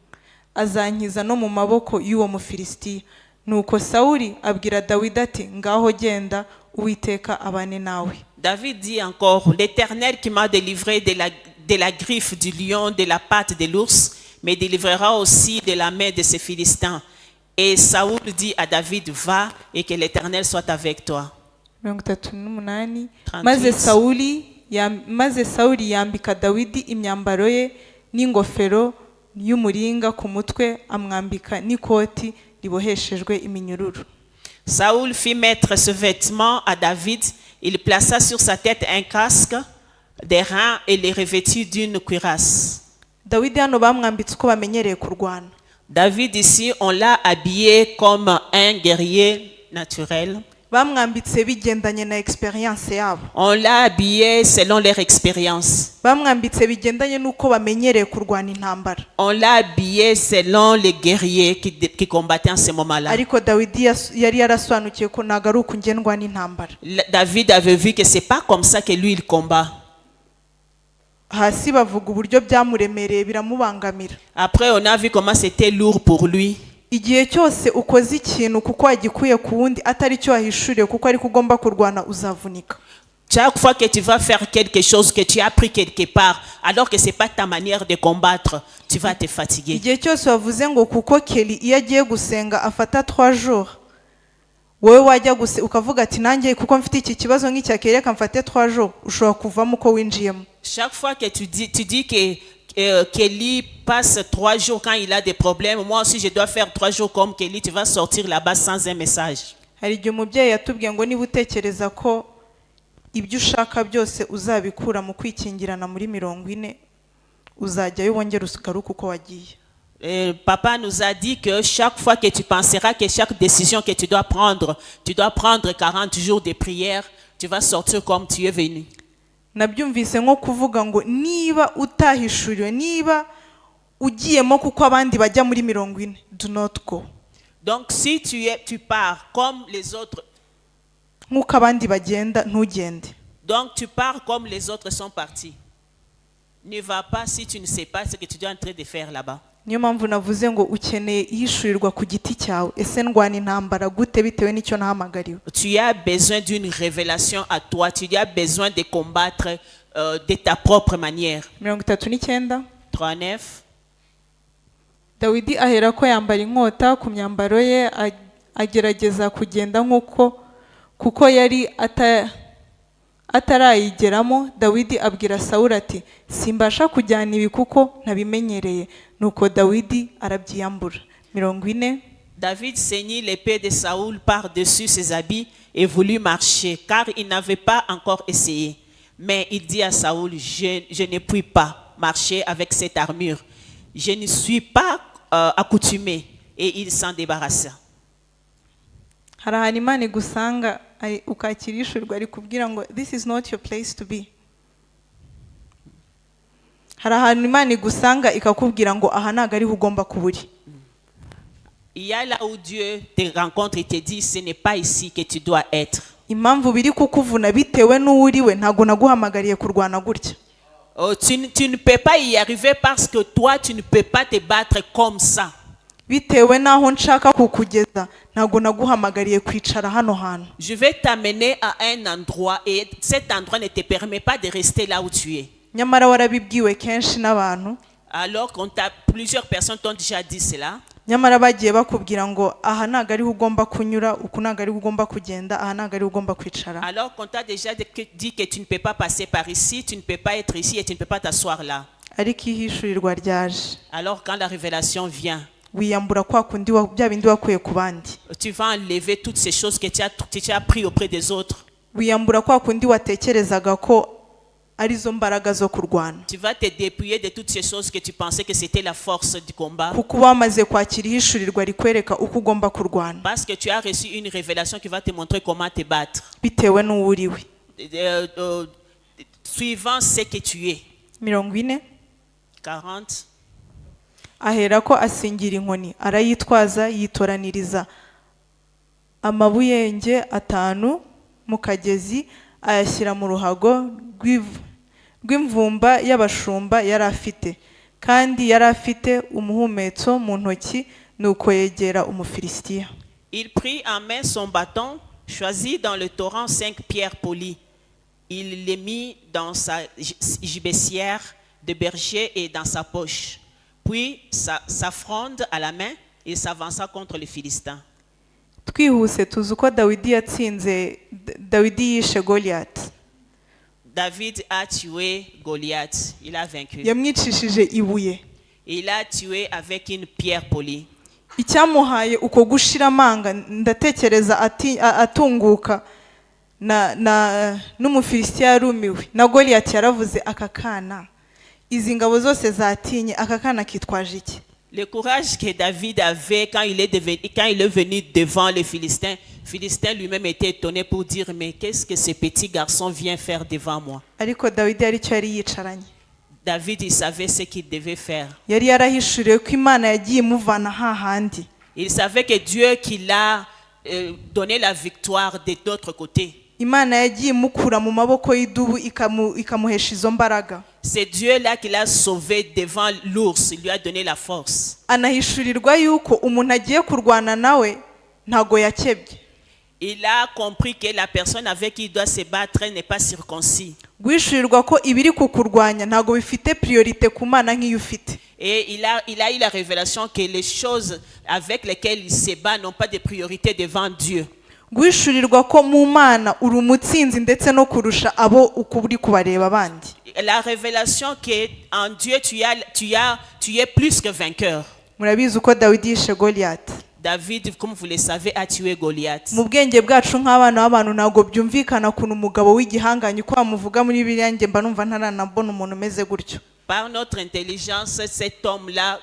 azankiza no mu maboko y'uwo mufilisitiya. Nuko Sawuli abwira Dawidi ati ngaho genda uwiteka abane nawe. David dit encore, l'Éternel qui m'a délivré de la griffe du lion, de la patte de l'ours, me délivrera aussi de la main de ces Philistins. Et Saoul dit à David, va et que l'Éternel soit avec toi. 38. Maze Sawuli yambika Dawidi imyambaro ye n'ingofero y'umuringa ku mutwe amwambika n'ikoti riboheshejwe iminyururu. Saoul fit mettre ce vêtement à David. Il plaça sur sa tête un casque, des reins et les revêtit d'une cuirasse. Dawidi hano bamwambitse uko bamenyereye kurwana. David ici, on l'a habillé comme un guerrier naturel. Bamwambitse bigendanye na experience yabo. On l'a habillé selon leur expérience. Bamwambitse bigendanye nuko bamenyereye kurwana intambara. On l'a habillé selon les guerriers qui combattaient en ce moment-là. Ariko Dawidi yari yarasobanukiye ko ntago ari uko ngendwa n'intambara. David avait vu que c'est pas comme ça que lui il combat. Hasi bavuga uburyo byamuremereye biramubangamira. Après on a vu comment c'était lourd pour lui. Igihe cyose ukoze ikintu kuko wagikuye ku wundi atari cyo wahishuriye kuko ari kugomba kurwana uzavunika. Chaque fois que tu vas faire quelque chose que tu as appris quelque part, alors que c'est pas ta manière de combattre, tu vas te fatiguer. Igihe cyose wavuze ngo kuko Kelly iyo agiye gusenga afata 3 jours, wowe wajya ukavuga ati nanjye kuko mfite iki kibazo nk'icya Kelly akamfate 3 jours, ushobora kuvamo uko winjiyemo. Chaque fois que tu dis que Kelly passe 3 jours quand il a des problèmes, moi aussi je dois faire 3 jours comme Kelly, tu vas sortir là-bas sans un message. Hari igihe umubyeyi yatubwiye ngo niba utekereza ko ibyo ushaka byose uzabikura mu kwikingirana muri 40 uzajyayo wongera ugaruka uko wagiye. Papa nous a dit que chaque fois que tu penseras que chaque décision que tu dois prendre 40 jours de prière, tu vas sortir comme tu es venu. Nabyumvise nko kuvuga ngo niba utahishuriwe, niba ugiyemo kuko abandi bajya muri 40, do not go. Donc si tu pars comme les autres, nkuko abandi bagenda ntugende. Donc tu pars comme les autres sont partis. Ne va pas si tu ne sais pas ce que tu es en train de faire là-bas. Niyo mpamvu navuze ngo ukeneye ihishurirwa ku giti cyawe. Ese ndwana intambara gute bitewe n'icyo nahamagariwe? Tu as besoin d'une révélation à toi. Tu as besoin de combattre de ta propre manière. 39. 39. Dawidi ahera ko yambara inkota ku myambaro ye agerageza kugenda kuko yari atarayigeramo. Dawidi abwira Sawuli ati simbasha kujyana ibi kuko ntabimenyereye. Nuko Dawidi arabyiyambura. 40. David ceignit l'épée de Saoul par-dessus ses habits et voulut marcher, car il n'avait pas encore essayé. Mais il dit à Saoul, je ne puis pas marcher avec cette armure. Je ne suis pas accoutumé. Et il s'en débarrassa. Hari ahantu Imana igusanga ukakirishurirwa ari kubwira ngo this is not your place to be. Hari ahantu Imana igusanga ikakubwira ngo aha ntago ari ugomba kuburi. Il y a là où Dieu te rencontre et te dit ce n'est pas ici que tu dois être. Impamvu biri kukuvuna bitewe n'uriwe ntago naguhamagariye kurwana gutya. Tu ne peux pas y arriver parce que toi tu ne peux pas te battre comme ça. Bitewe naho nshaka kukugeza ntago naguhamagariye kwicara hano hantu. Je vais t'amener à un endroit et cet endroit ne te permet pas de rester là où tu es. Nyamara warabibwiwe kenshi n'abantu. Alors plusieurs personnes t'ont déjà dit cela. Nyamara bagiye bakubwira ngo aha ntago ari ugomba kunyura, uku ntago ari ugomba kugenda, aha ntago ari ugomba kwicara. Alors qu'on t'a déjà dit que tu ne peux pas passer par ici, tu ne peux pas être ici et tu ne peux pas t'asseoir là. Ariko ihishurirwa ryaje. Alors quand la révélation vient, wiyambura kwa kundi bya bindi wakuye ku bandi. Tu vas enlever toutes ces choses que tu as pris auprès des autres. Wiyambura kwa kundi watekerezaga ko arizo mbaraga zo kurwana. Tu vas te dépouiller de toutes ces choses que tu pensais que c'était la force du combat. Kuko wamaze kwakira ihishurirwa rikwereka uko ugomba kurwana. Parce que tu as reçu une révélation qui va te montrer comment te battre. Bitewe n'uwuriwe. Suivant ce que tu es. 40. Ahera ko asingira inkoni arayitwaza yitoraniriza amabuyenge 5 mu kagezi ayashyira mu ruhago rw'imvumba y'abashumba yari afite, kandi yari afite umuhumetso mu ntoki, nuko yegera Umufilisitiya. Il prit en main son bâton, choisit dans le torrent 5 pierres polies. Il les mit dans sa gibecière de berger et dans sa poche. Puis, sa fronde à la main, il s'avança contre les Philistins. Twihuse tuzi uko Dawidi yishe Goliath. David a tué Goliath, il a vaincu. Yamwicishije ibuye. Il a tué avec une pierre polie. Icyamuhaye uko gushira amanga, ndatekereza atunguka n'Umufilisitiya yarumiwe. Na Goliath yaravuze, aka kana izi ngabo zose zatinye, aka kana kitwaje iki? Le courage que David avait quand il est venu devant les Philistins, Philistin lui-même était étonné pour dire, mais qu'est-ce que ce petit garçon vient faire devant moi? Ariko Dawidi yari cyo yari yicaranye. David, il savait ce qu'il devait faire. Yari yarahishuriwe ko Imana yagiye imuvana hahandi. Il savait que Dieu qui l'a donné la victoire de l'autre côté. Imana yagiye imukura mu maboko y'idubu ikamuhesha izo mbaraga. C'est Dieu-là qui l'a sauvé devant l'ours, il lui a donné la force. Anahishurirwa yuko umuntu agiye kurwana nawe ntago yakebye. Il a compris que la personne avec qui il doit se battre n'est pas circoncis. Guhishurirwa ko ibiri kukurwanya ntago bifite priorité ku Mana nk'iyo ufite. Et il a eu la révélation que les choses avec lesquelles il se bat n'ont pas de priorité devant Dieu. Guhishurirwa ko mu Mana uri umutsinzi ndetse no kurusha abo ukuri kubareba abandi. La révélation que en Dieu tu es plus que vainqueur. Murabizi uko Dawidi yishe Goliath. David, comme vous le savez, a tué Goliath. Mu bwenge bwacu nk'abana b'abantu ntago byumvikana kuntu umugabo w'igihanganye ko amuvuga muri Bibiliya, njye mba numva ntaranabona umuntu umeze gutyo. Par notre intelligence, cet homme-là,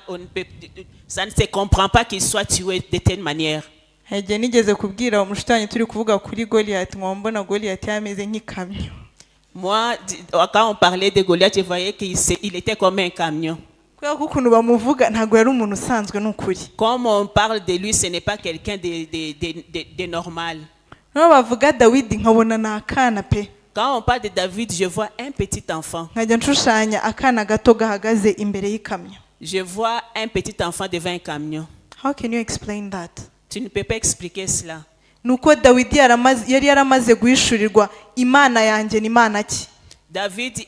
ça ne se comprend pas qu'il soit tué de telle manière. Hege nigeze kubwira umushuti wanjye turi kuvuga kuri Goliath, mbona Goliath yameze nk'ikamyo. Moi, quand on parlait de Goliath, je voyais qu'il était comme un camion. Comme on parle de lui, ce n'est pas quelqu'un de normal. Quand on parle de David, je vois un petit enfant. Je vois un petit enfant devant un camion. How can you explain that? Tu ne peux pas expliquer cela. Nuko Dawidi yari yaramaze guhishurirwa Imana yanjye ni Imana ki. David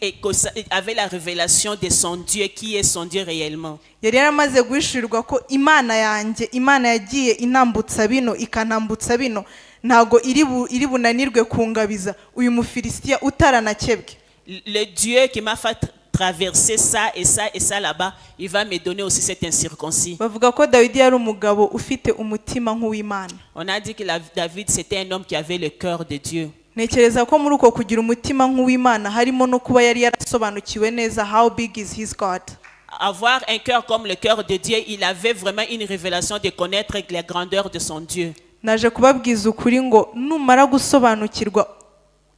avait la révélation de son Dieu, qui est son Dieu réellement. Yari yaramaze guhishurirwa ko Imana yanjye, Imana yagiye inambutsa bino ikanambutsa bino, ntago iri bunanirwe kungabiza uyu Mufilisitiya utaranakebwe. Le Dieu qui m'a fait traverser ça et ça et ça là-bas, il va me donner aussi cet incirconcis. Bavuga ko Dawidi yari umugabo ufite umutima nk'uw'Imana. On a dit que David c'était un homme qui avait le cœur de Dieu. Nekereza ko muri uko kugira umutima nk'uw'Imana harimo no kuba yari yarasobanukiwe neza how big is his God. Avoir un cœur comme le cœur de Dieu, il avait vraiment une révélation de connaître la grandeur de son Dieu. Naje kubabwiza ukuri ngo numara gusobanukirwa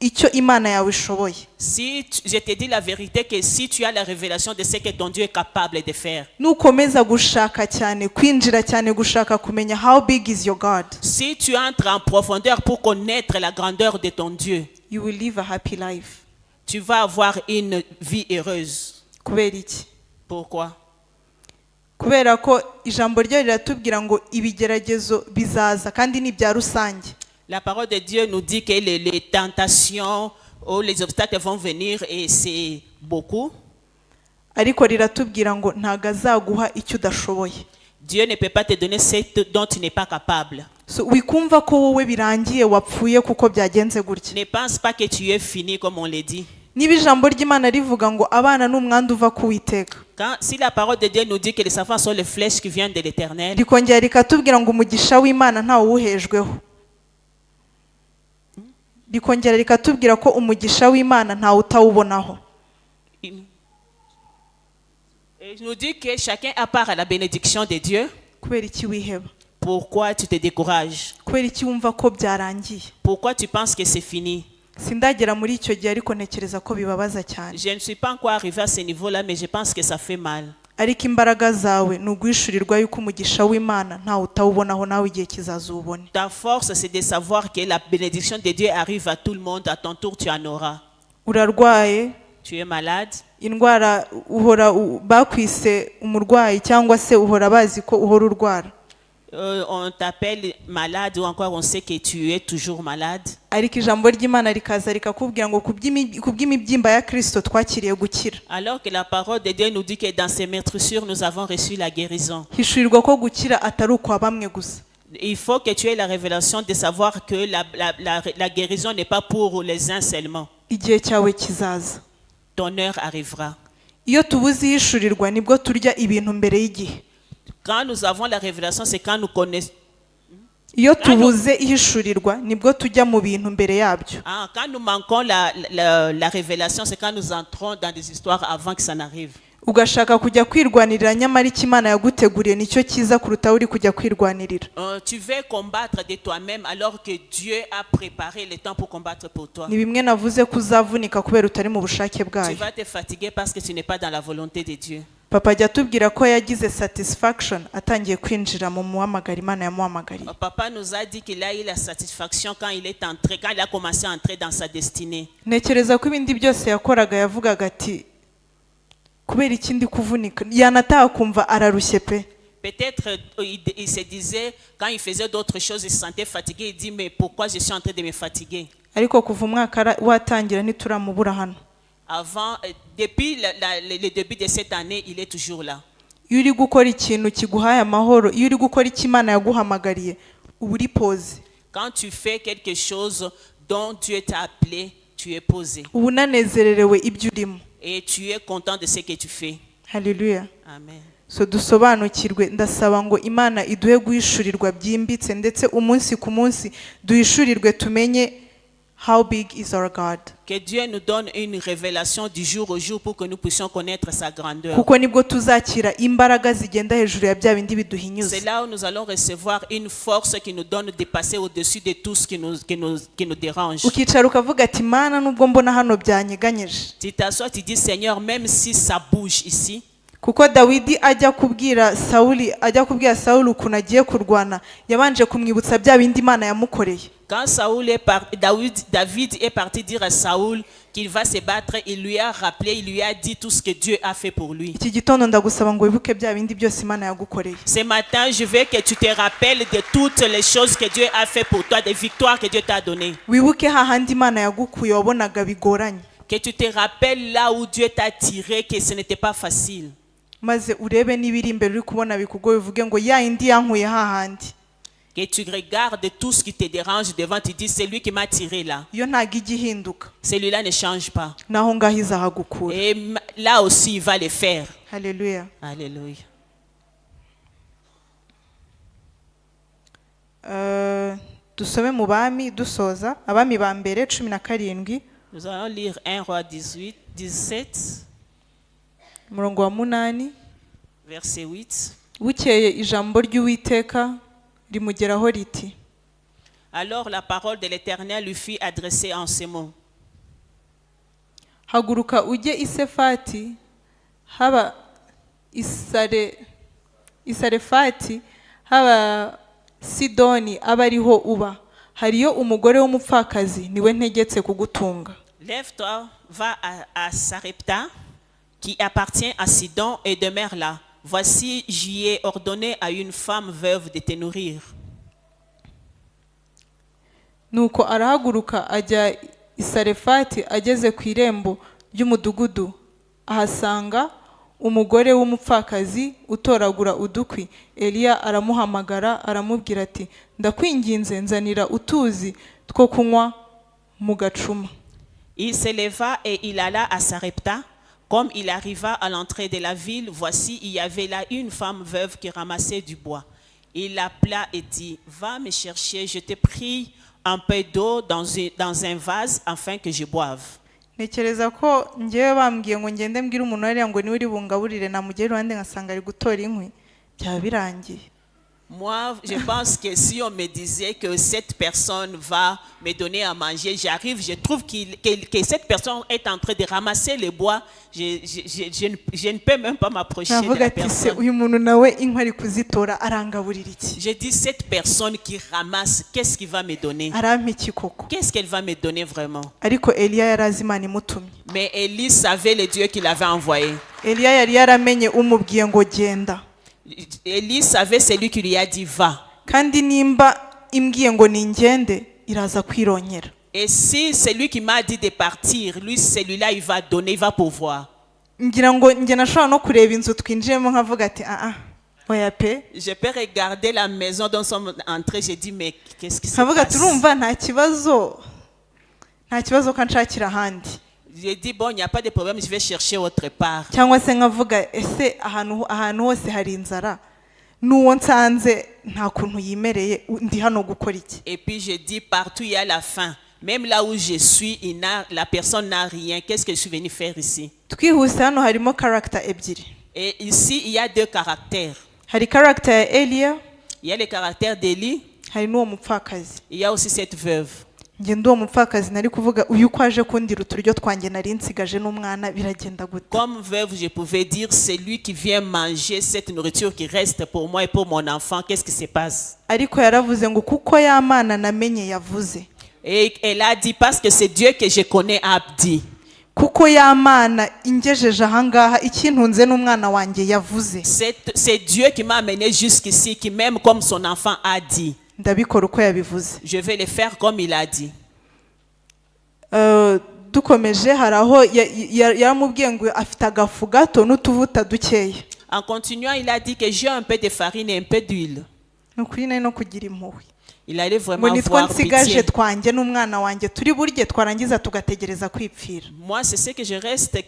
icyo Imana yawe ishoboye. Si je te dis la vérité que si tu as la révélation de ce que ton Dieu est capable de faire. Nukomeza gushaka cyane, kwinjira cyane gushaka kumenya how big is your God. Si tu entres en profondeur pour connaître la grandeur de ton Dieu, you will live a happy life. Tu vas avoir une vie heureuse. Kubera iki? Pourquoi? Kubera ko ijambo ryo riratubwira ngo ibigeragezo bizaza kandi ni bya rusange. La parole de Dieu nous dit que les tentations ou les obstacles vont venir et c'est beaucoup. Ariko riratubwira ngo ntago azaguha icyo udashoboye. Dieu ne peut pas te donner ce dont tu n'es pas capable. So wikumva ko wowe birangiye wapfuye kuko byagenze gutya. Ne pense pas que tu es fini comme on le dit. Niba ijambo ry'Imana rivuga ngo abana n'umwanda uva ku Uwiteka. Si la parole de Dieu nous dit que les enfants sont les flèches qui viennent de l'Éternel. Rikongera rikatubwira ngo umugisha w'Imana ntawe uwuhejweho. Rikongera rikatubwira ko umugisha w'Imana ntawe utawubonaho. Il nous dit que chacun a part à la bénédiction de Dieu. Kubera iki wiheba? Pourquoi tu te décourages? Kubera iki wumva ko byarangiye? Pourquoi tu penses que c'est fini? Sindagera muri icyo gihe ariko nekereza ko bibabaza cyane. Je ne suis pas encore arrivé à ce niveau-là, mais je pense que ça fait mal. ariko imbaraga zawe ni uguhishurirwa yuko umugisha w'Imana ntawe utawubonaho nawe igihe kizaza ubone. Ta force, c'est de savoir que la bénédiction de Dieu arrive à tout le monde. À ton tour, tu en auras. Urarwaye, Tu es malade. indwara uhora bakwise umurwayi cyangwa se uhora bazi ko uhora urwara. On t'appelle malade ou encore on sait que tu es toujours malade. Ariko ijambo ry'Imana rikaza rikakubwira ngo kubw'imibyimba ya Kristo twakiriye gukira. Alors que la parole de Dieu nous dit que dans ces meurtrissures, nous avons reçu la guérison. Hishurirwa ko gukira atari ukwa bamwe gusa. Il faut que tu aies la révélation de savoir que la guérison n'est pas pour les uns seulement. Igihe cyawe kizaza. Ton heure arrivera. Iyo tubuze ihishurirwa nibwo turya ibintu mbere y'igihe. Quand nous avons la révélation, c'est quand nous connaissons. Iyo tubuze ihishurirwa nibwo tujya mu bintu mbere yabyo. Quand nous manquons la révélation, c'est quand nous entrons dans des histoires avant que ça n'arrive. Ugashaka kujya kwirwanirira nyamara icyo Imana yaguteguriye nicyo cyiza kuruta uri kujya kwirwanirira. Tu veux combattre de toi-même alors que Dieu a préparé le temps pour combattre pour toi. Ni bimwe navuze ko uzavunika kubera utari mu bushake Tu bwayo. vas te fatiguer parce que tu n'es pas dans la volonté de Dieu. Papa ajya atubwira ko yagize satisfaction atangiye kwinjira mu muhamagara Imana yamuhamagariye. Papa nous a dit qu'il a eu la satisfaction quand il a commencé à entrer dans sa destinée. Ntekereza ko ibindi byose yakoraga yavugaga ati kubera ikindi kuvunika yanataha kumva ararushye pe. Peut-être il se disait, quand il faisait d'autres choses, il se sentait fatigué. Il dit, mais pourquoi je suis en train de me fatiguer? Ariko kuva umwaka watangira ntituramubura hano. Avant, depuis le début de cette année, il est toujours là. Iyo uri gukora ikintu kiguhaye amahoro, iyo uri gukora icyo Imana yaguhamagariye, uba uri pose. Quand tu fais quelque chose dont Dieu t'a appelé, tu es posé. Uba unanezererewe ibyo urimo. Et tu es content de ce que tu fais. Hallelujah. Amen. So dusobanukirwe, ndasaba ngo Imana iduhe guhishurirwa byimbitse ndetse umunsi ku munsi duhishurirwe tumenye how big is our God. Que Dieu nous donne une révélation du jour au jour pour que nous puissions connaître sa grandeur. Kuko nibwo tuzakira imbaraga zigenda hejuru ya bya bindi biduhinyuza. C'est là où nous allons recevoir une force qui nous donne de passer au-dessus de tout ce qui nous dérange. Ukicara ukavuga ati Mana nubwo mbona hano byanyeganyeje. Tu t'assois, tu dis Seigneur, même si ça bouge ici. Kuko Dawidi ajya kubwira Sawuli ukuntu agiye kurwana yabanje kumwibutsa bya bindi Imana yamukoreye. Quand David est parti dire à Saoul qu'il va se battre, il lui a rappelé, il lui a dit tout ce que Dieu a fait pour lui. Iki gitondo ndagusaba ngo wibuke bya bindi byose Imana yagukoreye. Ce matin, je veux que tu te rappelles de toutes les choses que Dieu a fait pour toi, des victoires que Dieu t'a données. Wibuke hahandi Imana yagukuye wabonaga bigoranye. Que tu te rappelles là où Dieu t'a tiré, que ce n'était pas facile. Maze urebe n'ibiri imbere uri kubona bikugoye uvuge ngo ya indi yankuye hahandi. Que tu regardes tout ce qui te dérange devant, tu dis c'est lui qui m'a tiré là. Iyo ntago ijya ihinduka. Celui-là ne change pas. Naho ngaho izahagukura. Et là aussi, il va le faire. Hallelujah. Alléluia. Dusome mu bami dusoza abami ba mbere 17. Nous allons lire 1 Roi 17. Murongo wa 8. Verset 8. Bukeye ijambo ry'Uwiteka rimugeraho riti. Alors la parole de l'Éternel lui fut adressée en ces mots. Haguruka ujye i Sefati haba Isarefati haba Sidoni abariho uba. Hariyo umugore w'umupfakazi niwe ntegetse kugutunga. Lève-toi, va à Sarepta, qui appartient à Sidon, et demeure là. Voici, j'y ai ordonné à une femme veuve de te nourrir. Nuko arahaguruka ajya i Sarefati, ageze ku irembo ry'umudugudu ahasanga umugore w'umupfakazi utoragura udukwi. Eliya aramuhamagara aramubwira ati ndakwinginze nzanira utuzi two kunywa mu gacuma. Il se leva et il alla à Sarepta. Comme il arriva à l'entrée de la ville, voici, il y avait là une femme veuve qui ramassait du bois. Il l'appela et dit, va me chercher, je te prie, un peu d'eau dans un vase afin que je boive. Ntekereza ko ngewe bambwiye ngo ngende mbwira umuntu hariya ngo niwe uri bungaburire namugera iruhande ngasanga ari gutora inkwi byaba birangiye. Moi, je pense que si on me disait que cette personne va me donner à manger, j'arrive, je trouve que cette personne est en train de ramasser les bois, je ne peux même pas m'approcher de navuga la ati se personne. uyu muntu nawe inkwi ari kuzitora arangaburira iki, Je dis, cette personne qui ramasse, qu'est-ce qu'il va me donner? arampa iki koko? Qu'est-ce qu'elle va me donner vraiment? Ariko Eliya yari azi Imana imutumye. Mais Élie savait le Dieu qui l'avait envoyé. Eliya yari yaramenye umubwiye ngo genda, Élie savait celui qui lui a dit va. kandi nimba imbwiye ngo ningende iraza kwironyera. Et si celui qui m'a dit de partir, lui, celui-là, il va donner, il va pouvoir. Ngira ngo njye nashobora no kureba inzu twinjiyemo nkavuga ati oya pe, Je peux regarder la maison dont nous sommes entrés. J'ai dit, mais qu'est-ce qui se nkavuga passe? ati urumva nta kibazo ko nshakira ahandi, J'ai dit, bon, il n'y a pas de problème, je vais chercher autre part. cyangwa se nkavuga ese ahantu hose hari inzara, n'uwo nsanze nta kuntu yimereye, ndi hano gukora iki? Et puis je dis, partout il y a la faim. Même là où je suis, la personne n'a rien. Qu'est-ce que je suis venu faire ici? Twihuse hano harimo character ebyiri. Et ici, il y a deux caractères. Hari character ya Eliya, Il y a le caractère d'Élie, hari n'uwo mupfakazi. il y a aussi cette veuve. Njye ndi uwo mupfakazi nari kuvuga uyu ko aje kundira uturyo twanjye nari nsigaje n'umwana biragenda gute? Comme veuve, je pouvais dire, c'est lui qui vient manger cette nourriture qui reste pour moi et pour mon enfant. Qu'est-ce qui se passe? Ariko yaravuze ngo kuko ya Mana namenye yavuze, Et elle a dit, parce que c'est Dieu que je connais, a dit. kuko ya Mana ingejeje ahangaha ikintunze n'umwana wanjye yavuze, C'est Dieu qui m'a amené jusqu'ici, qui m'aime comme son enfant a dit. ndabikora uko yabivuze. Je vais le faire comme il a dit. Dukomeje hari aho yaramubwiye ngo afite agafu gato n'utuvuta dukeya. En continuant, il a dit que j'ai un peu de farine et un peu d'huile. Ni ukuri nari no kugira impuhwe Il allait ngo vraiment nitwo voir nsigaje pitié. twanjye n'umwana wanjye turi burye twarangiza tugategereza kwipfira. Moi, c'est ce que je reste,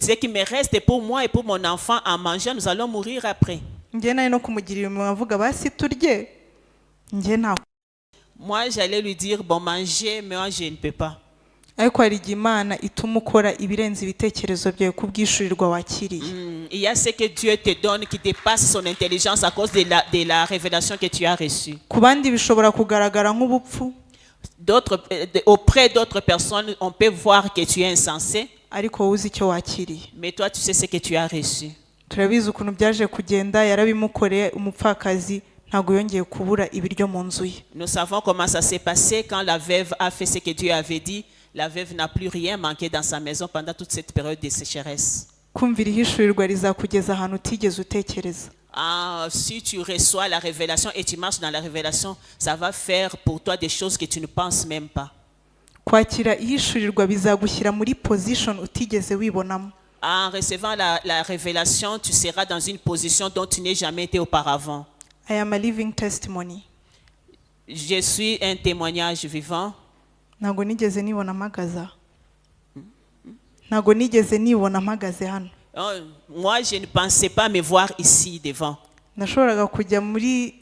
ce qui me reste pour moi et pour mon enfant à manger. Nous allons mourir après. Njye nari no kumugirira impuhwe avuga basi turye, njye nta. Moi, j'allais lui dire, bon, manger, mais moi, je ne peux pas. Ariko hari igihe Imana ituma ukora ibirenze ibitekerezo byawe kubwishurirwa wakiriye. Il y a ce que Dieu te donne qui dépasse son intelligence à cause de la révélation que tu as reçue. Ku bandi bishobora kugaragara nk'ubupfu, Auprès d'autres personnes, on peut voir que tu es insensé, ariko wowe uzi icyo wakiriye. mais toi, tu sais ce que tu as reçu. Turabizi ukuntu byaje kugenda, yarabimukoreye umupfakazi ntabwo yongeye kubura ibiryo mu nzu ye. Nous savons comment ça s'est passé quand la veuve a fait ce que Dieu avait dit. La veuve n'a plus rien manqué dans sa maison pendant toute cette période de sécheresse. Kumvira ihishurirwa rizakugeza ahantu utigeze utekereza. Si tu reçois la révélation et tu marches dans la révélation, ça va faire pour toi des choses que tu ne penses même pas. Kwakira ihishurirwa bizagushyira muri position utigeze wibonamo. En recevant la révélation, tu seras dans une position dont tu n'es jamais été auparavant. I am a living testimony. Je suis un témoignage vivant. Ntabwo nigeze nibona mpagaze. Ntabwo nigeze nibona mpagaze hano. Moi, je ne pensais pas me voir ici devant. Nashoboraga kujya muri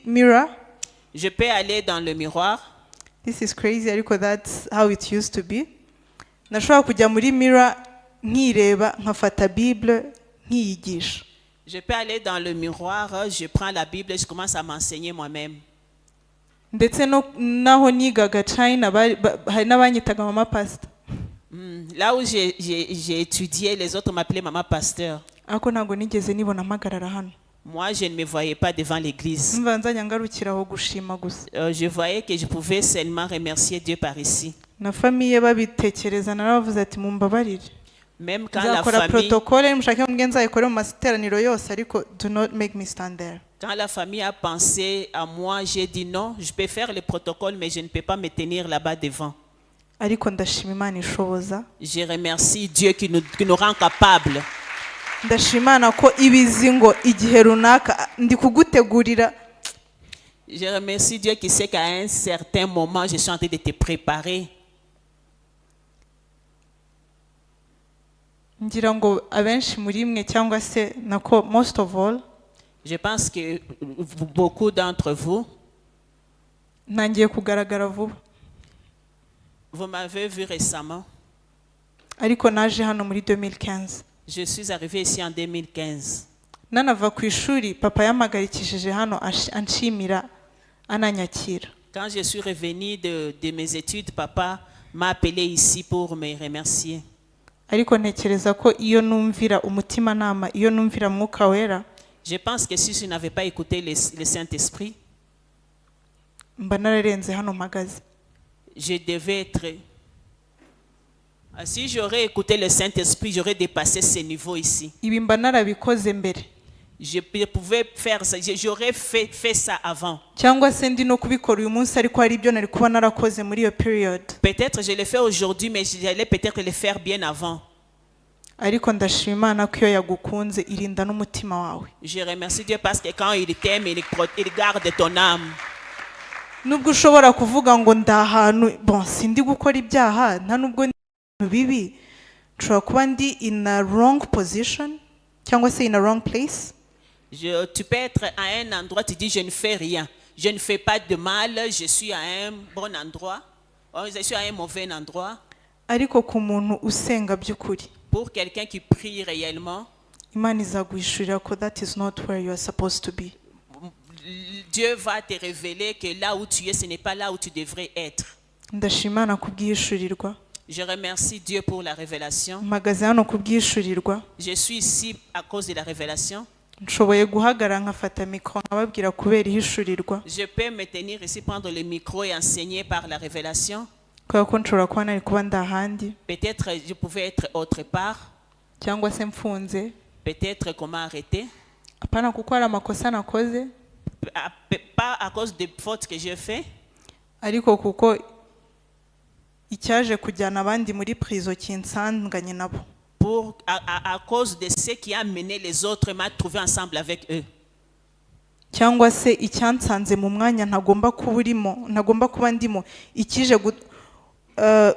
mirror. Je peux aller dans le miroir. This is crazy, ariko that's how it used to be. Nashobora kujya muri mirror nkireba nkafata Bible nkiyigisha. Je peux aller dans le miroir, je prends la Bible et je commence à m'enseigner moi-même. Ndetse naho nigaga China hari n'abanyitaga mama pastor. Là où j'ai étudié, les autres m'appelaient maman pasteur. Ariko ntabwo nigeze nibona mpagarara hano. Moi, je ne me voyais pas devant l'église. Mva nzajya ngarukiraho gushima gusa. Je voyais que je pouvais seulement remercier Dieu par ici. Na famille babitekereza naravuze ati mumbabarire. Même quand la Nzakora famille, protocole mushake mbwe nzayikore mu materaniro yose ariko do not make me stand there. quand la famille a pensé à moi, j'ai dit non, je peux faire le protocole, mais je ne peux pas me tenir là-bas devant. Ariko ndashima Imana ishoboza. Je remercie Dieu qui nous rend capables. Ndashimana ko ibizi ngo igihe runaka ndi kugutegurira. Je remercie Dieu qui sait qu'à un certain moment, je suis en train de te préparer. Ngira ngo abenshi muri mwe cyangwa se nako most of all Je pense que beaucoup d'entre vous, ntangiye kugaragara vuba. vous m'avez vu récemment. Ariko naje hano muri 2015. Je suis arrivé ici en 2015. nanava ku ishuri papa yamagarikishije hano anshimira ananyakira. Quand je suis revenu de mes études, papa m'a appelé ici pour me remercier. Ariko ntekereza ko iyo numvira umutimanama, iyo numvira Mwuka Wera, Je pense que si je n'avais pas écouté le Saint-Esprit, mba nararenze hano mpagaze. je devais être... Si j'aurais écouté le Saint-Esprit, j'aurais dépassé ce niveau ici. Ibi mba narabikoze mbere. Je pouvais faire ça, j'aurais fait ça avant. Cyangwa se ndi no kubikora uyu munsi ariko hari ibyo nari kuba narakoze muri iyo period. Peut-être je le fais aujourd'hui, mais j'allais peut-être le faire bien avant. Ariko ndashima Imana ko iyo yagukunze irinda n'umutima wawe. Je remercie Dieu parce que quand il t'aime, il garde ton âme. Nubwo ushobora kuvuga ngo ndahantu sindi gukora ibyaha, nta nubwo bibi, nshobora kuba ndi in a wrong position cyangwa se in a wrong place. Tu peux être à un endroit, tu dis je ne fais rien, je ne fais pas de mal, je suis à un bon endroit, je suis à un mauvais endroit. Ariko ku muntu usenga by'ukuri, pour quelqu'un qui prie réellement, Imana izaguhishurira ko that is not where you are supposed to be. Dieu va te révéler que là où tu es, ce n'est pas là où tu devrais être. Ndashima Imana kubwihishurirwa. Je remercie Dieu pour la révélation. Mpagaze hano kubwihishurirwa. Je suis ici à cause de la révélation. Nshoboye guhagarara nkafata mikoro nkababwira kubera ihishurirwa. Je peux me tenir ici, prendre le micro et enseigner par la révélation. Kubera ko nshobora kuba nari kuba ndahandi. Peut-être je pouvais être autre part. Cyangwa se mfunze. Peut-être qu'on m'a arrêté. Apana kuko hari amakosa nakoze. Pas à cause des fautes que j'ai fait. Ariko kuko icyaje kujyana abandi muri prison kinsanganye nabo. À cause de ce qui a mené les autres, m'a trouvé ensemble avec eux. Cyangwa se icyansanze mu mwanya ntagomba kuba ndimo ikije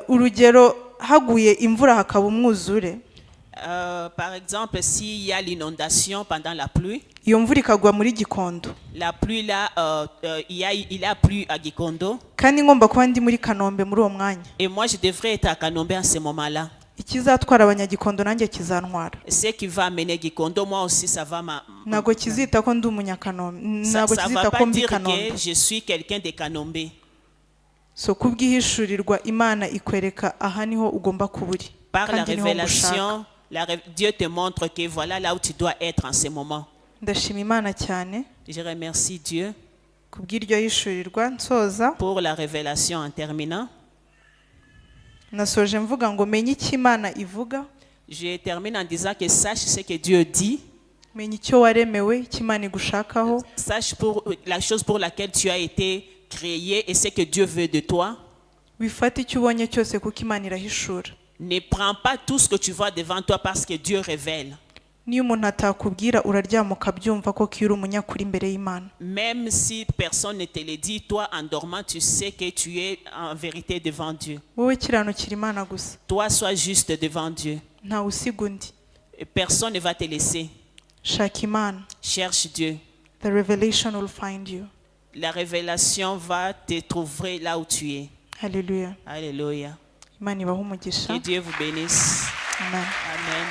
urugero haguye imvura hakaba umwuzure. Par exemple, s'il y a l'inondation pendant la pluie, iyo mvura ikagwa muri Gikondo. La pluie là, il a plu à Gikondo. Kandi ngomba kuba ndi muri Kanombe muri uwo mwanya. Et moi, je devrais être à Kanombe en ce moment-là. Ikizatwara abanyagikondo nanjye kizantwara. Ce qui va amener Gikondo, moi aussi, ça va Nago kizita ko ndi umunyakanombe. Nago ça kizita va ko pas mbi dire Kanombe. que je suis quelqu'un de Kanombe. So kubwihishurirwa Imana ikwereka aha niho ugomba kuburi. Par la révélation, Dieu te montre que voilà là où tu dois être en ce moment. Ndashima Imana cyane. Je remercie Dieu kubw'iryo hishurirwa nsoza. Pour la révélation en terminant. Nasoje mvuga ngo menye icyo Imana ivuga. Je termine en disant que sache ce que Dieu dit. Menye icyo waremewe, icyo Imana igushakaho. Sache pour la chose pour laquelle tu as été créé et ce que Dieu veut de toi. Wifate icyo ubonye cyose kuko Imana irahishura. Ne prends pas tout ce que tu vois devant toi parce que Dieu révèle. Niyo umuntu atakubwira uraryama ukabyumva ko uri umunyakuri imbere y'Imana. Même si personne ne te le dit, toi en dormant, tu sais que tu es en vérité devant Dieu. Wowe kiranukira Imana gusa. Toi, sois juste devant Dieu. Nta usiga undi. Personne ne va te laisser. Shaka Imana. Cherche Dieu. The revelation will find you. La révélation va te trouver là où tu es. Hallelujah. Alléluia. Imana ibahe umugisha. Que Dieu vous bénisse. Amen. Amen.